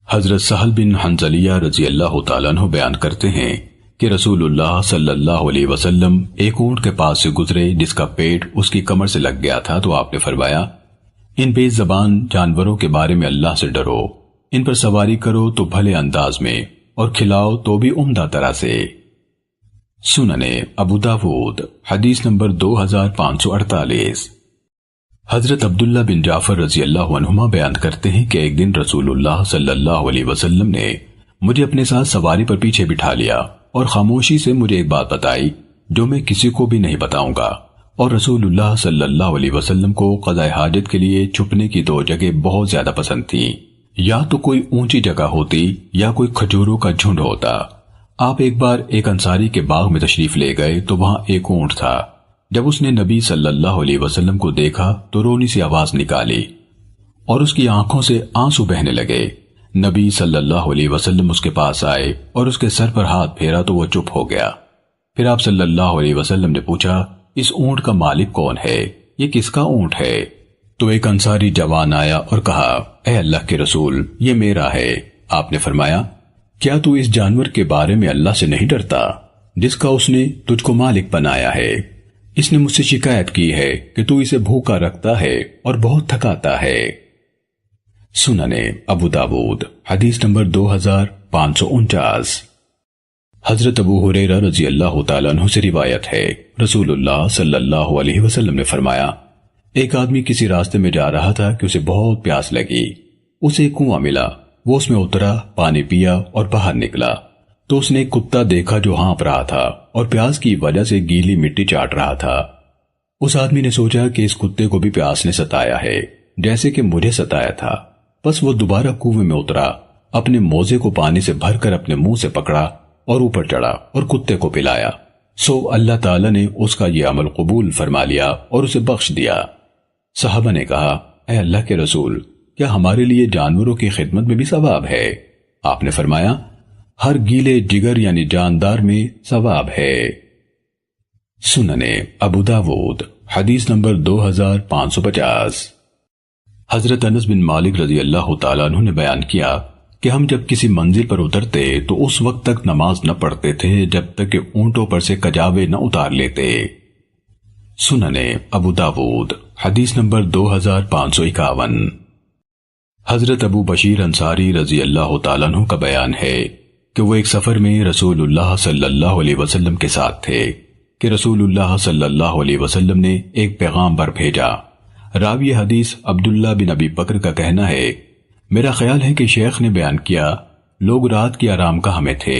حضرت سہل بن حنظلیہ رضی اللہ تعالیٰ عنہ بیان کرتے ہیں کہ رسول اللہ صلی اللہ علیہ وسلم ایک اونٹ کے پاس سے گزرے جس کا پیٹ اس کی کمر سے لگ گیا تھا، تو آپ نے فرمایا، ان بے زبان جانوروں کے بارے میں اللہ سے ڈرو، ان پر سواری کرو تو بھلے انداز میں اور کھلاؤ تو بھی عمدہ طرح سے۔ سننے ابو داود حدیث نمبر 2548۔ حضرت عبداللہ بن جعفر رضی اللہ عنہما بیان کرتے ہیں کہ ایک دن رسول اللہ صلی اللہ علیہ وسلم نے مجھے اپنے ساتھ سواری پر پیچھے بٹھا لیا اور خاموشی سے مجھے ایک بات بتائی جو میں کسی کو بھی نہیں بتاؤں گا، اور رسول اللہ صلی اللہ علیہ وسلم کو قضاء حاجت کے لیے چھپنے کی دو جگہ بہت زیادہ پسند تھیں، یا تو کوئی اونچی جگہ ہوتی یا کوئی کھجوروں کا جھنڈ ہوتا۔ آپ ایک بار ایک انصاری کے باغ میں تشریف لے گئے تو وہاں ایک اونٹ تھا۔ جب اس نے نبی صلی اللہ علیہ وسلم کو دیکھا تو رونی سی آواز نکالی اور اس کی آنکھوں سے آنسو بہنے لگے۔ نبی صلی اللہ علیہ وسلم اس کے پاس آئے اور اس کے سر پر ہاتھ پھیرا تو وہ چپ ہو گیا۔ پھر آپ صلی اللہ علیہ وسلم نے پوچھا، اس اونٹ کا مالک کون ہے؟ یہ کس کا اونٹ ہے؟ تو ایک انصاری جوان آیا اور کہا، اے اللہ کے رسول، یہ میرا ہے۔ آپ نے فرمایا، کیا تو اس جانور کے بارے میں اللہ سے نہیں ڈرتا جس کا اس نے تجھ کو مالک بنایا ہے؟ اس نے مجھ سے شکایت کی ہے کہ تو اسے بھوکا رکھتا ہے اور بہت تھکاتا ہے۔ سننے ابو داود حدیث نمبر 2549۔ حضرت ابو ہریرہ رضی اللہ تعالیٰ عنہ سے روایت ہے، رسول اللہ صلی اللہ علیہ وسلم نے فرمایا، ایک آدمی کسی راستے میں جا رہا تھا کہ اسے بہت پیاس لگی۔ اسے ایک کنواں ملا، وہ اس میں اترا، پانی پیا اور باہر نکلا تو اس نے ایک کتا دیکھا جو ہانپ رہا تھا اور پیاس کی وجہ سے گیلی مٹی چاٹ رہا تھا۔ اس آدمی نے سوچا کہ اس کتے کو بھی پیاس نے ستایا ہے جیسے کہ مجھے ستایا تھا، بس وہ دوبارہ کنویں میں اترا، اپنے موزے کو پانی سے بھر کر اپنے منہ سے پکڑا اور اوپر چڑھا اور کتے کو پلایا۔ سو اللہ تعالیٰ نے اس کا یہ عمل قبول فرما لیا اور اسے بخش دیا۔ صحابہ نے کہا، اے اللہ کے رسول، کیا ہمارے لیے جانوروں کی خدمت میں بھی ثواب ہے؟ آپ نے فرمایا، ہر گیلے جگر یعنی جاندار میں ثواب ہے۔ سننے ابو داود حدیث نمبر 2550۔ حضرت انس بن مالک رضی اللہ تعالیٰ عنہ نے بیان کیا کہ ہم جب کسی منزل پر اترتے تو اس وقت تک نماز نہ پڑھتے تھے جب تک کہ اونٹوں پر سے کجاوے نہ اتار لیتے۔ سننے ابو داود حدیث نمبر 2551۔ حضرت ابو بشیر انصاری رضی اللہ تعالیٰ عنہ کا بیان ہے کہ وہ ایک سفر میں رسول اللہ صلی اللہ علیہ وسلم کے ساتھ تھے کہ رسول اللہ صلی اللہ علیہ وسلم نے ایک پیغامبر بھیجا۔ راوی حدیث عبداللہ بن ابی بکر کا کہنا ہے، میرا خیال ہے کہ شیخ نے بیان کیا، لوگ رات کی آرام گاہ میں تھے۔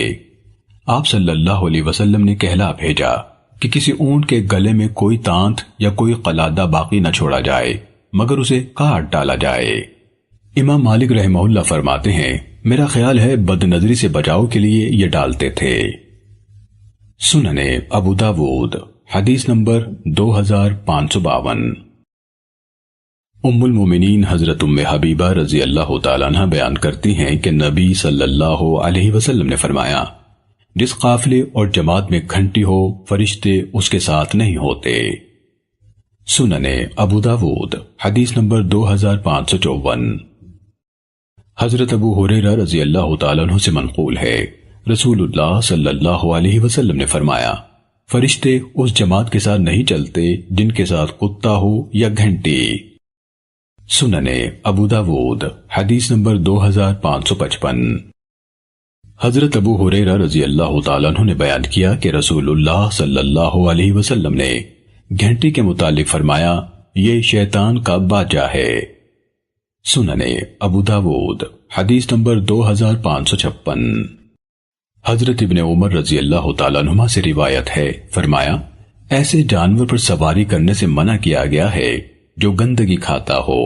آپ صلی اللہ علیہ وسلم نے کہلا بھیجا کہ کسی اونٹ کے گلے میں کوئی تانت یا کوئی قلادہ باقی نہ چھوڑا جائے مگر اسے کاٹ ڈالا جائے۔ امام مالک رحمہ اللہ فرماتے ہیں، میرا خیال ہے بد نظری سے بچاؤ کے لیے یہ ڈالتے تھے۔ سننے ابو داود حدیث نمبر 2552۔ ام المومنین حضرت ام حبیبہ رضی اللہ تعالیٰ عنہ بیان کرتی ہیں کہ نبی صلی اللہ علیہ وسلم نے فرمایا، جس قافلے اور جماعت میں گھنٹی ہو فرشتے اس کے ساتھ نہیں ہوتے۔ سنن ابو داود حدیث نمبر 2554۔ حضرت ابو ہریرہ رضی اللہ تعالیٰ عنہ سے منقول ہے، رسول اللہ صلی اللہ علیہ وسلم نے فرمایا، فرشتے اس جماعت کے ساتھ نہیں چلتے جن کے ساتھ کتا ہو یا گھنٹی۔ سنن ابو داود حدیث نمبر 2555۔ حضرت ابو ہریرہ رضی اللہ تعالیٰ عنہ نے بیان کیا کہ رسول اللہ صلی اللہ علیہ وسلم نے گھنٹی کے متعلق فرمایا، یہ شیطان کا باجا ہے۔ سنن ابو داود حدیث نمبر 2556۔ حضرت ابن عمر رضی اللہ تعالیٰ عنہما سے روایت ہے، فرمایا، ایسے جانور پر سواری کرنے سے منع کیا گیا ہے جو گندگی کھاتا ہو۔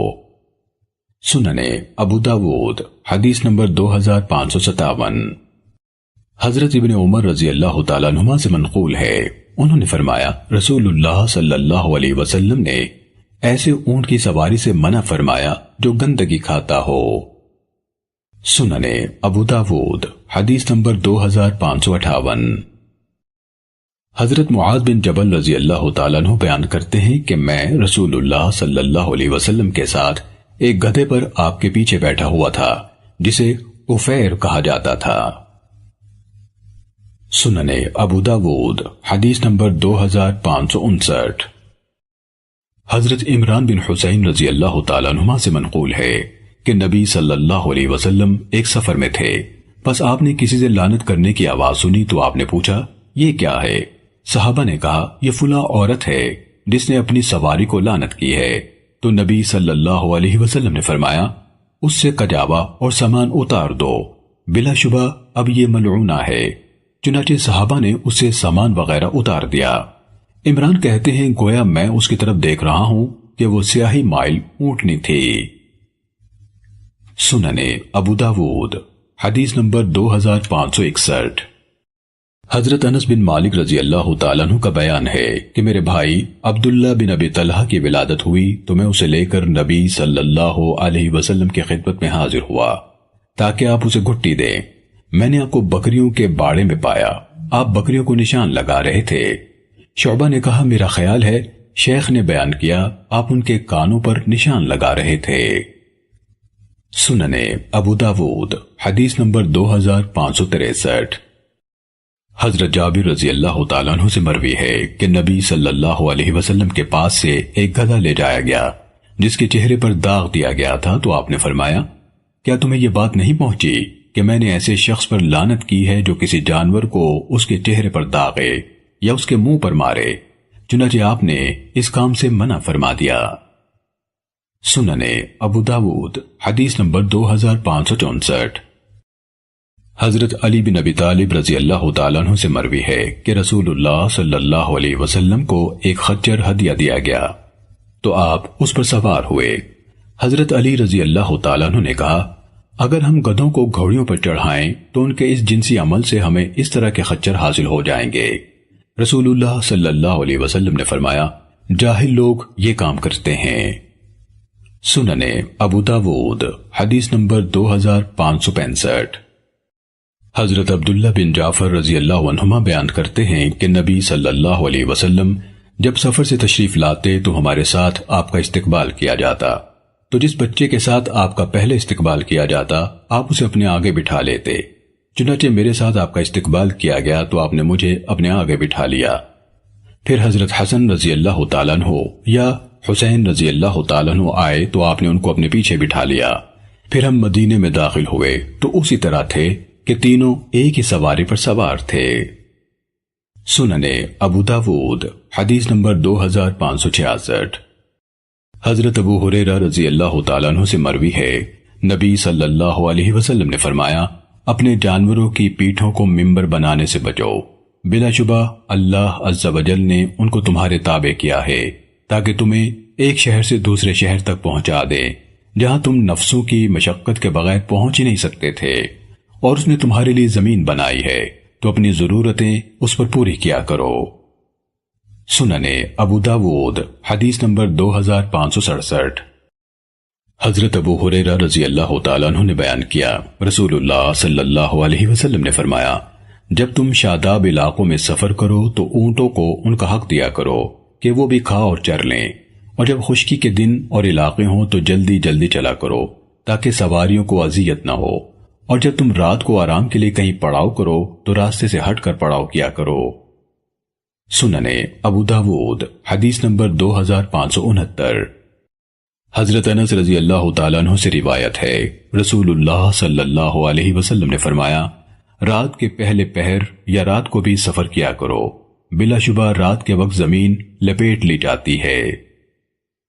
سنن ابو داود حدیث نمبر 2557۔ حضرت ابن عمر رضی اللہ تعالیٰ عنہما سے منقول ہے، انہوں نے فرمایا، رسول اللہ صلی اللہ علیہ وسلم نے ایسے اونٹ کی سواری سے منع فرمایا جو گندگی کھاتا ہو۔ سنن ابو داود حدیث نمبر 2558۔ حضرت معاذ بن جبل رضی اللہ تعالیٰ عنہ بیان کرتے ہیں کہ میں رسول اللہ صلی اللہ علیہ وسلم کے ساتھ ایک گدھے پر آپ کے پیچھے بیٹھا ہوا تھا جسے عفیر کہا جاتا تھا۔ سنن ابو داود حدیث نمبر 2559۔ حضرت عمران بن حسین رضی اللہ تعالیٰ عنہما سے منقول ہے کہ نبی صلی اللہ علیہ وسلم ایک سفر میں تھے، پس آپ نے کسی سے لعنت کرنے کی آواز سنی تو آپ نے پوچھا، یہ کیا ہے؟ صحابہ نے کہا، یہ فلاں عورت ہے جس نے اپنی سواری کو لعنت کی ہے۔ تو نبی صلی اللہ علیہ وسلم نے فرمایا، اس سے کجاوا اور سامان اتار دو، بلا شبہ اب یہ ملعونہ ہے۔ چنانچہ صحابہ نے اس سے سامان وغیرہ اتار دیا۔ عمران کہتے ہیں، گویا میں اس کی طرف دیکھ رہا ہوں کہ وہ سیاہی مائل اونٹنی تھی۔ سنن ابو داود حدیث نمبر 2561۔ حضرت انس بن مالک رضی اللہ تعالیٰ عنہ کا بیان ہے کہ میرے بھائی عبداللہ بن ابی طلحہ کی ولادت ہوئی تو میں اسے لے کر نبی صلی اللہ علیہ وسلم کی خدمت میں حاضر ہوا تاکہ آپ اسے گھٹی دیں۔ میں نے آپ کو بکریوں کے باڑے میں پایا، آپ بکریوں کو نشان لگا رہے تھے۔ شعبہ نے کہا، میرا خیال ہے شیخ نے بیان کیا آپ ان کے کانوں پر نشان لگا رہے تھے۔ سنن ابو داود حدیث نمبر 2563۔ حضرت جابر رضی اللہ تعالیٰ عنہ سے مروی ہے کہ نبی صلی اللہ علیہ وسلم کے پاس سے ایک گدھا لے جایا گیا جس کے چہرے پر داغ دیا گیا تھا، تو آپ نے فرمایا، کیا تمہیں یہ بات نہیں پہنچی کہ میں نے ایسے شخص پر لعنت کی ہے جو کسی جانور کو اس کے چہرے پر داغے یا اس کے منہ پر مارے؟ چنانچہ آپ نے اس کام سے منع فرما دیا۔ سنن ابو داود حدیث نمبر 2564۔ حضرت علی بن ابی طالب رضی اللہ تعالیٰ عنہ سے مروی ہے کہ رسول اللہ صلی اللہ علیہ وسلم کو ایک خچر ہدیہ دیا گیا تو آپ اس پر سوار ہوئے۔ حضرت علی رضی اللہ تعالیٰ عنہ نے کہا، اگر ہم گدھوں کو گھوڑیوں پر چڑھائیں تو ان کے اس جنسی عمل سے ہمیں اس طرح کے خچر حاصل ہو جائیں گے۔ رسول اللہ صلی اللہ علیہ وسلم نے فرمایا، جاہل لوگ یہ کام کرتے ہیں۔ سنن ابو داود حدیث نمبر 2565۔ حضرت عبداللہ بن جعفر رضی اللہ عنہما بیان کرتے ہیں کہ نبی صلی اللہ علیہ وسلم جب سفر سے تشریف لاتے تو ہمارے ساتھ آپ کا استقبال کیا جاتا، تو جس بچے کے ساتھ آپ کا پہلے استقبال کیا جاتا آپ اسے اپنے آگے بٹھا لیتے۔ چنانچہ میرے ساتھ آپ کا استقبال کیا گیا تو آپ نے مجھے اپنے آگے بٹھا لیا۔ پھر حضرت حسن رضی اللہ تعالیٰ عنہ یا حسین رضی اللہ تعالیٰ عنہ آئے تو آپ نے ان کو اپنے پیچھے بٹھا لیا۔ پھر ہم مدینے میں داخل ہوئے تو اسی طرح تھے کہ تینوں ایک ہی سواری پر سوار تھے۔ سنن ابو داود حدیث نمبر 2566۔ حضرت ابو ہریرہ رضی اللہ تعالیٰ عنہ سے مروی ہے، نبی صلی اللہ علیہ وسلم نے فرمایا، اپنے جانوروں کی پیٹھوں کو ممبر بنانے سے بچو، بلا شبہ اللہ عز و جل نے ان کو تمہارے تابع کیا ہے تاکہ تمہیں ایک شہر سے دوسرے شہر تک پہنچا دے جہاں تم نفسوں کی مشقت کے بغیر پہنچ ہی نہیں سکتے تھے، اور اس نے تمہارے لیے زمین بنائی ہے تو اپنی ضرورتیں اس پر پوری کیا کرو۔ سنن ابو داود حدیث نمبر 2567۔ حضرت ابو ہریرہ رضی اللہ تعالیٰ عنہ نے بیان کیا، رسول اللہ صلی اللہ علیہ وسلم نے فرمایا، جب تم شاداب علاقوں میں سفر کرو تو اونٹوں کو ان کا حق دیا کرو کہ وہ بھی کھا اور چر لیں، اور جب خشکی کے دن اور علاقے ہوں تو جلدی جلدی چلا کرو تاکہ سواریوں کو اذیت نہ ہو، اور جب تم رات کو آرام کے لیے کہیں پڑاؤ کرو تو راستے سے ہٹ کر پڑاؤ کیا کرو۔ سننے ابو داود حدیث نمبر 2569۔ حضرت انس رضی اللہ تعالیٰ عنہ سے روایت ہے، رسول اللہ صلی اللہ علیہ وسلم نے فرمایا، رات کے پہلے پہر یا رات کو بھی سفر کیا کرو، بلا شبہ رات کے وقت زمین لپیٹ لی جاتی ہے۔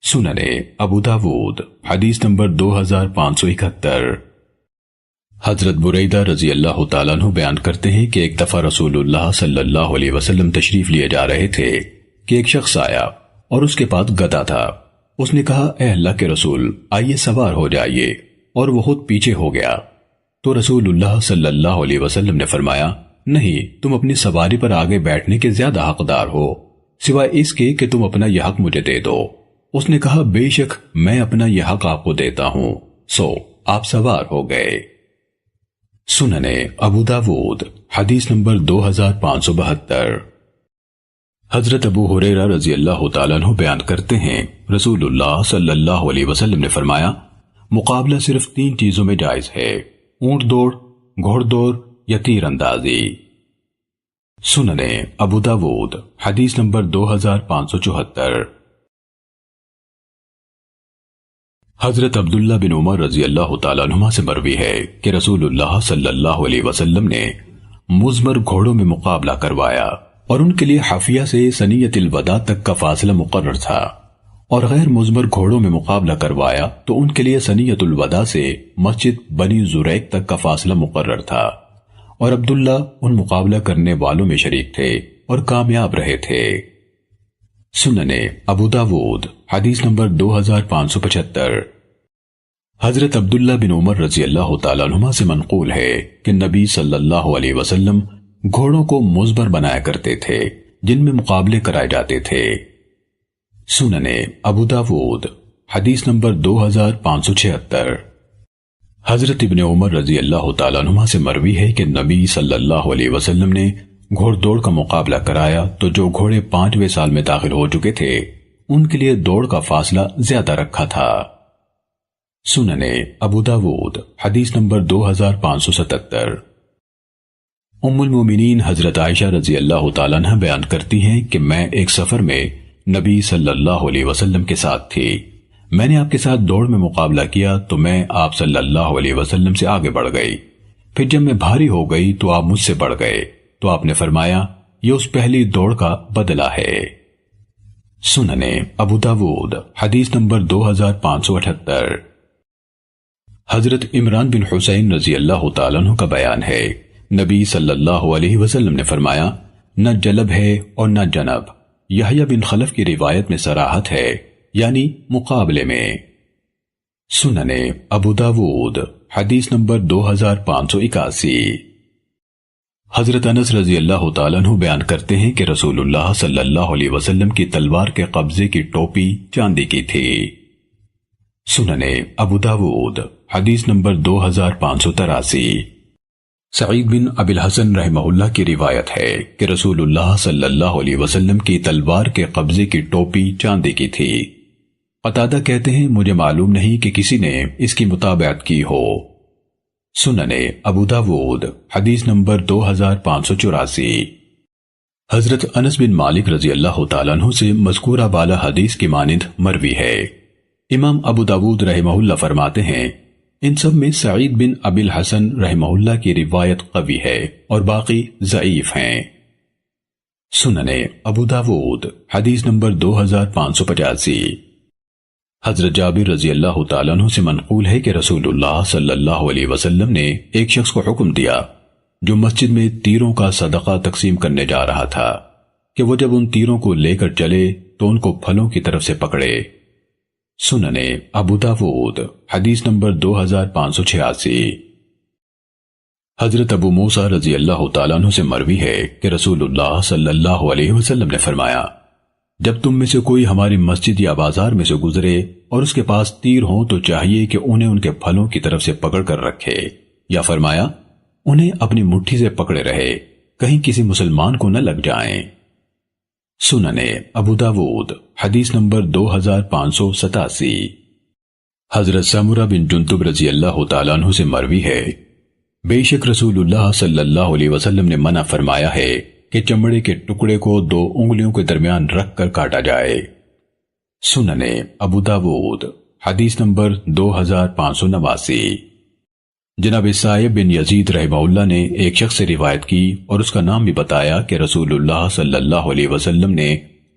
سننے ابو داود حدیث نمبر 2571۔ حضرت بریدہ رضی اللہ تعالیٰ عنہ بیان کرتے ہیں کہ ایک دفعہ رسول اللہ صلی اللہ علیہ وسلم تشریف لیے جا رہے تھے کہ ایک شخص آیا اور اس کے پاس گدا تھا۔ اس نے کہا، اے اللہ کے رسول، آئیے سوار ہو جائیے، اور وہ خود پیچھے ہو گیا۔ تو رسول اللہ صلی اللہ علیہ وسلم نے فرمایا، نہیں، تم اپنی سواری پر آگے بیٹھنے کے زیادہ حقدار ہو، سوائے اس کے کہ تم اپنا یہ حق مجھے دے دو۔ اس نے کہا، بے شک میں اپنا یہ حق آپ کو دیتا ہوں، سو آپ سوار ہو گئے۔ سننے ابو داود حدیث نمبر 2572۔ حضرت ابو ہریرہ رضی اللہ تعالیٰ عنہ بیان کرتے ہیں، رسول اللہ صلی اللہ علیہ وسلم نے فرمایا، مقابلہ صرف 3 چیزوں میں جائز ہے، اونٹ دوڑ، گھوڑ دوڑ یا تیر اندازی۔ سننے ابو داود حدیث نمبر 2574۔ حضرت عبداللہ بن عمر رضی اللہ تعالیٰ عنہما سے مروی ہے کہ رسول اللہ صلی اللہ علیہ وسلم نے مزمر گھوڑوں میں مقابلہ کروایا، اور ان کے لیے حافیہ سے ثنیۃ الوداع تک کا فاصلہ مقرر تھا، اور غیر مزمر گھوڑوں میں مقابلہ کروایا تو ان کے لیے ثنیۃ الوداع سے مسجد بنی زریق تک کا فاصلہ مقرر تھا، اور عبداللہ ان مقابلہ کرنے والوں میں شریک تھے اور کامیاب رہے تھے۔ سننے ابو داود حدیث نمبر 2575۔ حضرت عبداللہ بن عمر رضی اللہ تعالیٰ عنہما سے منقول ہے کہ نبی صلی اللہ علیہ وسلم گھوڑوں کو مزمر بنایا کرتے تھے جن میں مقابلے کرائے جاتے تھے۔ سننے ابو داود حدیث نمبر 2576۔ حضرت ابن عمر رضی اللہ تعالیٰ عنہما سے مروی ہے کہ نبی صلی اللہ علیہ وسلم نے گھوڑ دوڑ کا مقابلہ کرایا تو جو گھوڑے 5ویں سال میں داخل ہو چکے تھے ان کے لیے دوڑ کا فاصلہ زیادہ رکھا تھا۔ سننے ابو داود حدیث نمبر 2577۔ ام المومنین حضرت عائشہ رضی اللہ تعالیٰ عنہ بیان کرتی ہیں کہ میں ایک سفر میں نبی صلی اللہ علیہ وسلم کے ساتھ تھی، میں نے آپ کے ساتھ دوڑ میں مقابلہ کیا تو میں آپ صلی اللہ علیہ وسلم سے آگے بڑھ گئی، پھر جب میں بھاری ہو گئی تو آپ مجھ سے بڑھ گئے، تو آپ نے فرمایا، یہ اس پہلی دوڑ کا بدلہ ہے۔ سننے ابو داود حدیث نمبر 2578۔ حضرت عمران بن حسین رضی اللہ تعالیٰ عنہ کا بیان ہے، نبی صلی اللہ علیہ وسلم نے فرمایا، نہ جلب ہے اور نہ جنب۔ یحییٰ بن خلف کی روایت میں صراحت ہے، یعنی مقابلے میں۔ سننے ابو داود حدیث نمبر 2581۔ حضرت انس رضی اللہ تعالیٰ عنہ بیان کرتے ہیں کہ رسول اللہ صلی اللہ علیہ وسلم کی تلوار کے قبضے کی ٹوپی چاندی کی تھی۔ سننے ابو داود حدیث نمبر 2583۔ سعید بن ابی الحسن رحمہ اللہ کی روایت ہے کہ رسول اللہ صلی اللہ علیہ وسلم کی تلوار کے قبضے کی ٹوپی چاندی کی تھی۔ قتادہ کہتے ہیں، مجھے معلوم نہیں کہ کسی نے اس کی مطابقت کی ہو۔ سننے ابو داود حدیث نمبر 2584۔ حضرت انس بن مالک رضی اللہ تعالیٰ عنہ سے مذکورہ بالا حدیث کی مانند مروی ہے۔ امام ابو داود رحمہ اللہ فرماتے ہیں، ان سب میں سعید بن ابی الحسن رحمہ اللہ کی روایت قوی ہے اور باقی ضعیف ہیں۔ سننے ابو داود حدیث نمبر 2585۔ حضرت جابر رضی اللہ تعالیٰ عنہ سے منقول ہے کہ رسول اللہ صلی اللہ علیہ وسلم نے ایک شخص کو حکم دیا جو مسجد میں تیروں کا صدقہ تقسیم کرنے جا رہا تھا کہ وہ جب ان تیروں کو لے کر چلے تو ان کو پھلوں کی طرف سے پکڑے۔ سننے ابو داود حدیث نمبر 2586۔ حضرت ابو موسیٰ رضی اللہ تعالیٰ عنہ سے مروی ہے کہ رسول اللہ صلی اللہ علیہ وسلم نے فرمایا، جب تم میں سے کوئی ہماری مسجد یا بازار میں سے گزرے اور اس کے پاس تیر ہوں تو چاہیے کہ انہیں ان کے پھلوں کی طرف سے پکڑ کر رکھے، یا فرمایا انہیں اپنی مٹھی سے پکڑے رہے، کہیں کسی مسلمان کو نہ لگ جائیں۔ سننے ابو داود حدیث نمبر 2587۔ حضرت سمرہ بن جندب رضی اللہ تعالیٰ عنہ سے مروی ہے، بے شک رسول اللہ صلی اللہ علیہ وسلم نے منع فرمایا ہے کہ چمڑے کے ٹکڑے کو 2 انگلیوں کے درمیان رکھ کر کاٹا جائے۔ سننے ابو داود حدیث نمبر 2589۔ جناب سائب بن یزید رحمہ اللہ نے ایک شخص سے روایت کی اور اس کا نام بھی بتایا کہ رسول اللہ صلی اللہ علیہ وسلم نے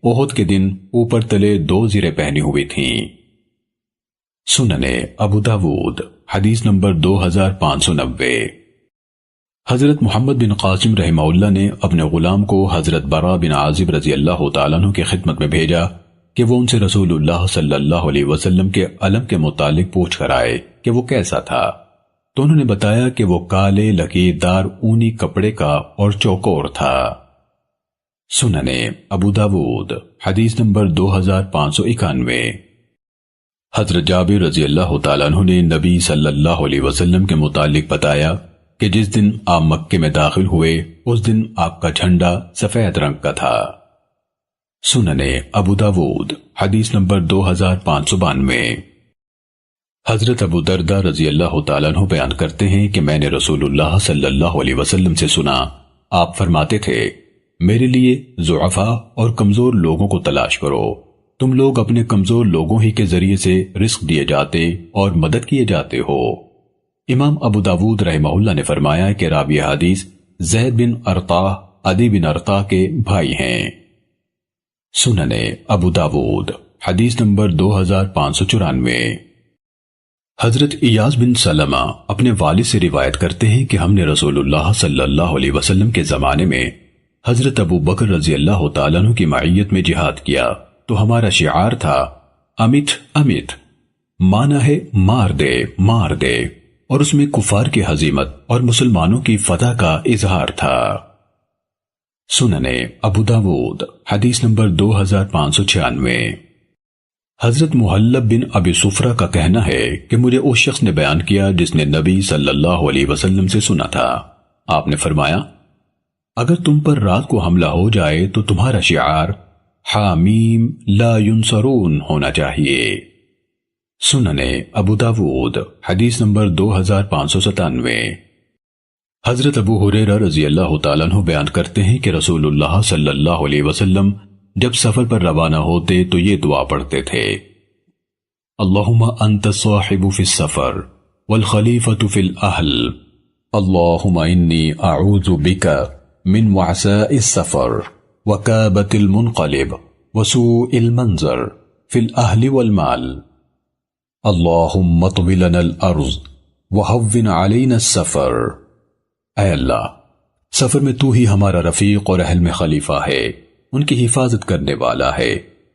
احد کے دن اوپر تلے 2 زریں پہنی ہوئی تھیں۔ سننے ابو داود حدیث نمبر 2590۔ حضرت محمد بن قاسم رحمہ اللہ نے اپنے غلام کو حضرت برا بن عازب رضی اللہ تعالیٰ عنہ کی خدمت میں بھیجا کہ وہ ان سے رسول اللہ صلی اللہ علیہ وسلم کے علم کے متعلق پوچھ کر آئے کہ وہ کیسا تھا، تو انہوں نے بتایا کہ وہ کالے لکیردار اونی کپڑے کا اور چوکور تھا۔ سننے ابو داود حدیث نمبر 2591۔ حضرت جابر رضی اللہ تعالیٰ عنہ نے نبی صلی اللہ علیہ وسلم کے متعلق بتایا کہ جس دن آپ مکے میں داخل ہوئے اس دن آپ کا جھنڈا سفید رنگ کا تھا۔ سننے ابو داود حدیث نمبر 2592۔ حضرت ابو دردہ رضی اللہ تعالیٰ عنہ بیان کرتے ہیں کہ میں نے رسول اللہ صلی اللہ علیہ وسلم سے سنا، آپ فرماتے تھے میرے لیے ضعفاء اور کمزور لوگوں کو تلاش کرو، تم لوگ اپنے کمزور لوگوں ہی کے ذریعے سے رزق دیے جاتے اور مدد کیے جاتے ہو۔ امام ابو داود رحمہ اللہ نے فرمایا کہ راوی حدیث زید بن ارطا عدی بن ارطا کے بھائی ہیں۔ سننے ابو داود حدیث نمبر 2594۔ حضرت ایاز بن سلمہ اپنے والد سے روایت کرتے ہیں کہ ہم نے رسول اللہ صلی اللہ علیہ وسلم کے زمانے میں حضرت ابو بکر رضی اللہ تعالیٰ عنہ کی معیت میں جہاد کیا تو ہمارا شعار تھا امت امت، مانا ہے مار دے مار دے، اور اس میں کفار کی ہزیمت اور مسلمانوں کی فتح کا اظہار تھا۔ سننے ابو داود حدیث نمبر 2596۔ حضرت محلب بن ابی صفرہ کا کہنا ہے کہ مجھے اس شخص نے بیان کیا جس نے نبی صلی اللہ علیہ وسلم سے سنا تھا، آپ نے فرمایا اگر تم پر رات کو حملہ ہو جائے تو تمہارا شعار حامیم لا ینصرون ہونا چاہیے۔ سننے ابو داود حدیث نمبر 2597۔ حضرت ابو ہریرہ رضی اللہ تعالیٰ عنہ بیان کرتے ہیں کہ رسول اللہ صلی اللہ علیہ وسلم جب سفر پر روانہ ہوتے تو یہ دعا پڑھتے تھے، اللہم انت الصاحب فی السفر والخلیفۃ فی الاہل، اللہم انی اعوذ بک من وعثاء السفر وکابۃ المنقلب وسوء المنظر فی الاہل والمال، اللہم اطوِ لنا الارض وہون علینا السفر۔ اے اللہ، سفر میں تو ہی ہمارا رفیق اور اہل میں خلیفہ ہے، ان کی حفاظت کرنے والا ہے۔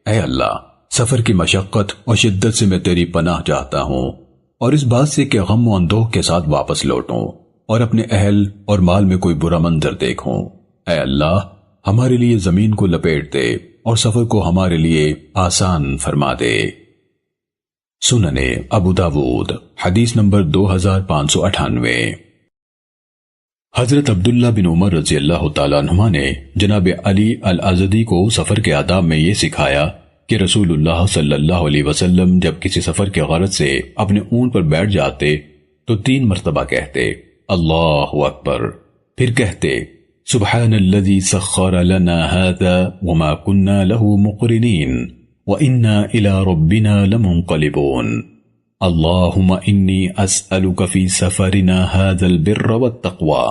اے اللہ، سفر کی مشقت اور شدت سے میں تیری پناہ چاہتا ہوں، اور اس بات سے کہ غم و اندوہ کے ساتھ واپس لوٹوں اور اپنے اہل اور مال میں کوئی برا منظر دیکھوں۔ اے اللہ، ہمارے لیے زمین کو لپیٹ دے اور سفر کو ہمارے لیے آسان فرما دے۔ سننے ابو داود حدیث نمبر 2598۔ حضرت عبداللہ بن عمر رضی اللہ تعالیٰ عنہما نے جناب علی الازدی کو سفر کے آداب میں یہ سکھایا کہ رسول اللہ صلی اللہ علیہ وسلم جب کسی سفر کے غرض سے اپنے اونٹ پر بیٹھ جاتے تو 3 مرتبہ کہتے اللہ اکبر، پھر کہتے سبحان الذی سخر لنا هذا وما كنا له مقرنین وإنا إلى ربنا لمنقلبون، اللهم إني أسألك في سفرنا هذا البر والتقوى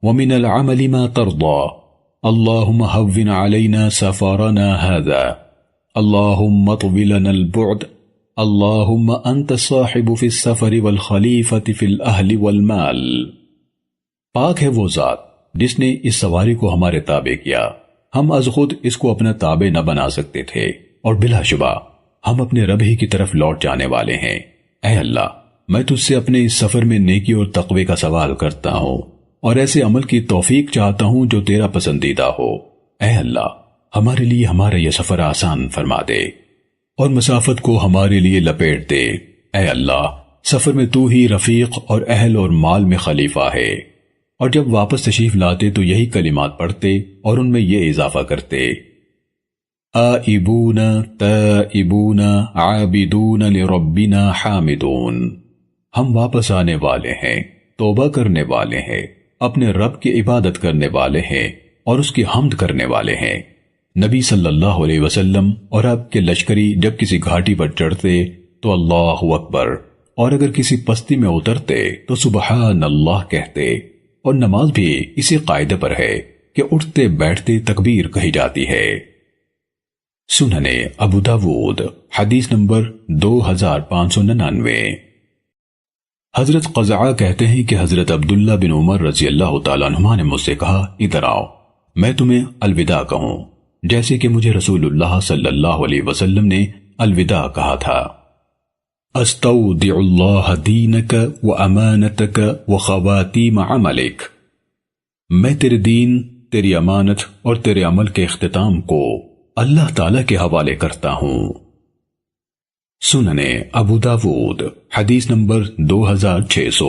ومن العمل ما ترضى، اللهم هون علينا سفرنا هذا، اللهم اطوِ لنا البعد، اللهم أنت الصاحب في السفر والخليفة في الأهل والمال۔ پاک ہے وہ ذات جس نے اس سواری کو ہمارے تابع کیا، ہم از خود اس کو اپنا تابع نہ بنا سکتے تھے، اور بلا شبہ ہم اپنے رب ہی کی طرف لوٹ جانے والے ہیں۔ اے اللہ، میں تجھ سے اپنے اس سفر میں نیکی اور تقوی کا سوال کرتا ہوں، اور ایسے عمل کی توفیق چاہتا ہوں جو تیرا پسندیدہ ہو۔ اے اللہ، ہمارے لیے ہمارا یہ سفر آسان فرما دے اور مسافت کو ہمارے لیے لپیٹ دے۔ اے اللہ، سفر میں تو ہی رفیق اور اہل اور مال میں خلیفہ ہے۔ اور جب واپس تشریف لاتے تو یہی کلمات پڑھتے اور ان میں یہ اضافہ کرتے: آئبون تائبون عابدون لربنا حامدون، ہم واپس آنے والے ہیں، توبہ کرنے والے ہیں، اپنے رب کی عبادت کرنے والے ہیں اور اس کی حمد کرنے والے ہیں۔ نبی صلی اللہ علیہ وسلم اور آپ کے لشکری جب کسی گھاٹی پر چڑھتے تو اللہ اکبر، اور اگر کسی پستی میں اترتے تو سبحان اللہ کہتے، اور نماز بھی اسی قاعدے پر ہے کہ اٹھتے بیٹھتے تکبیر کہی جاتی ہے۔ سننے ابو داود حدیث نمبر 2599۔ حضرت قزعہ کہتے ہیں کہ حضرت عبداللہ بن عمر رضی اللہ تعالیٰ عنہما نے مجھ سے کہا، ادھر آؤ، میں تمہیں الوداع کہوں جیسے کہ مجھے رسول اللہ صلی اللہ علیہ وسلم نے الوداع کہا تھا۔ استودع اللہ دینک و امانتک و خواتیم عملک، میں تیرے دین، تیری امانت اور تیرے عمل کے اختتام کو اللہ تعالیٰ کے حوالے کرتا ہوں۔ سننے ابو داود حدیث نمبر 2600۔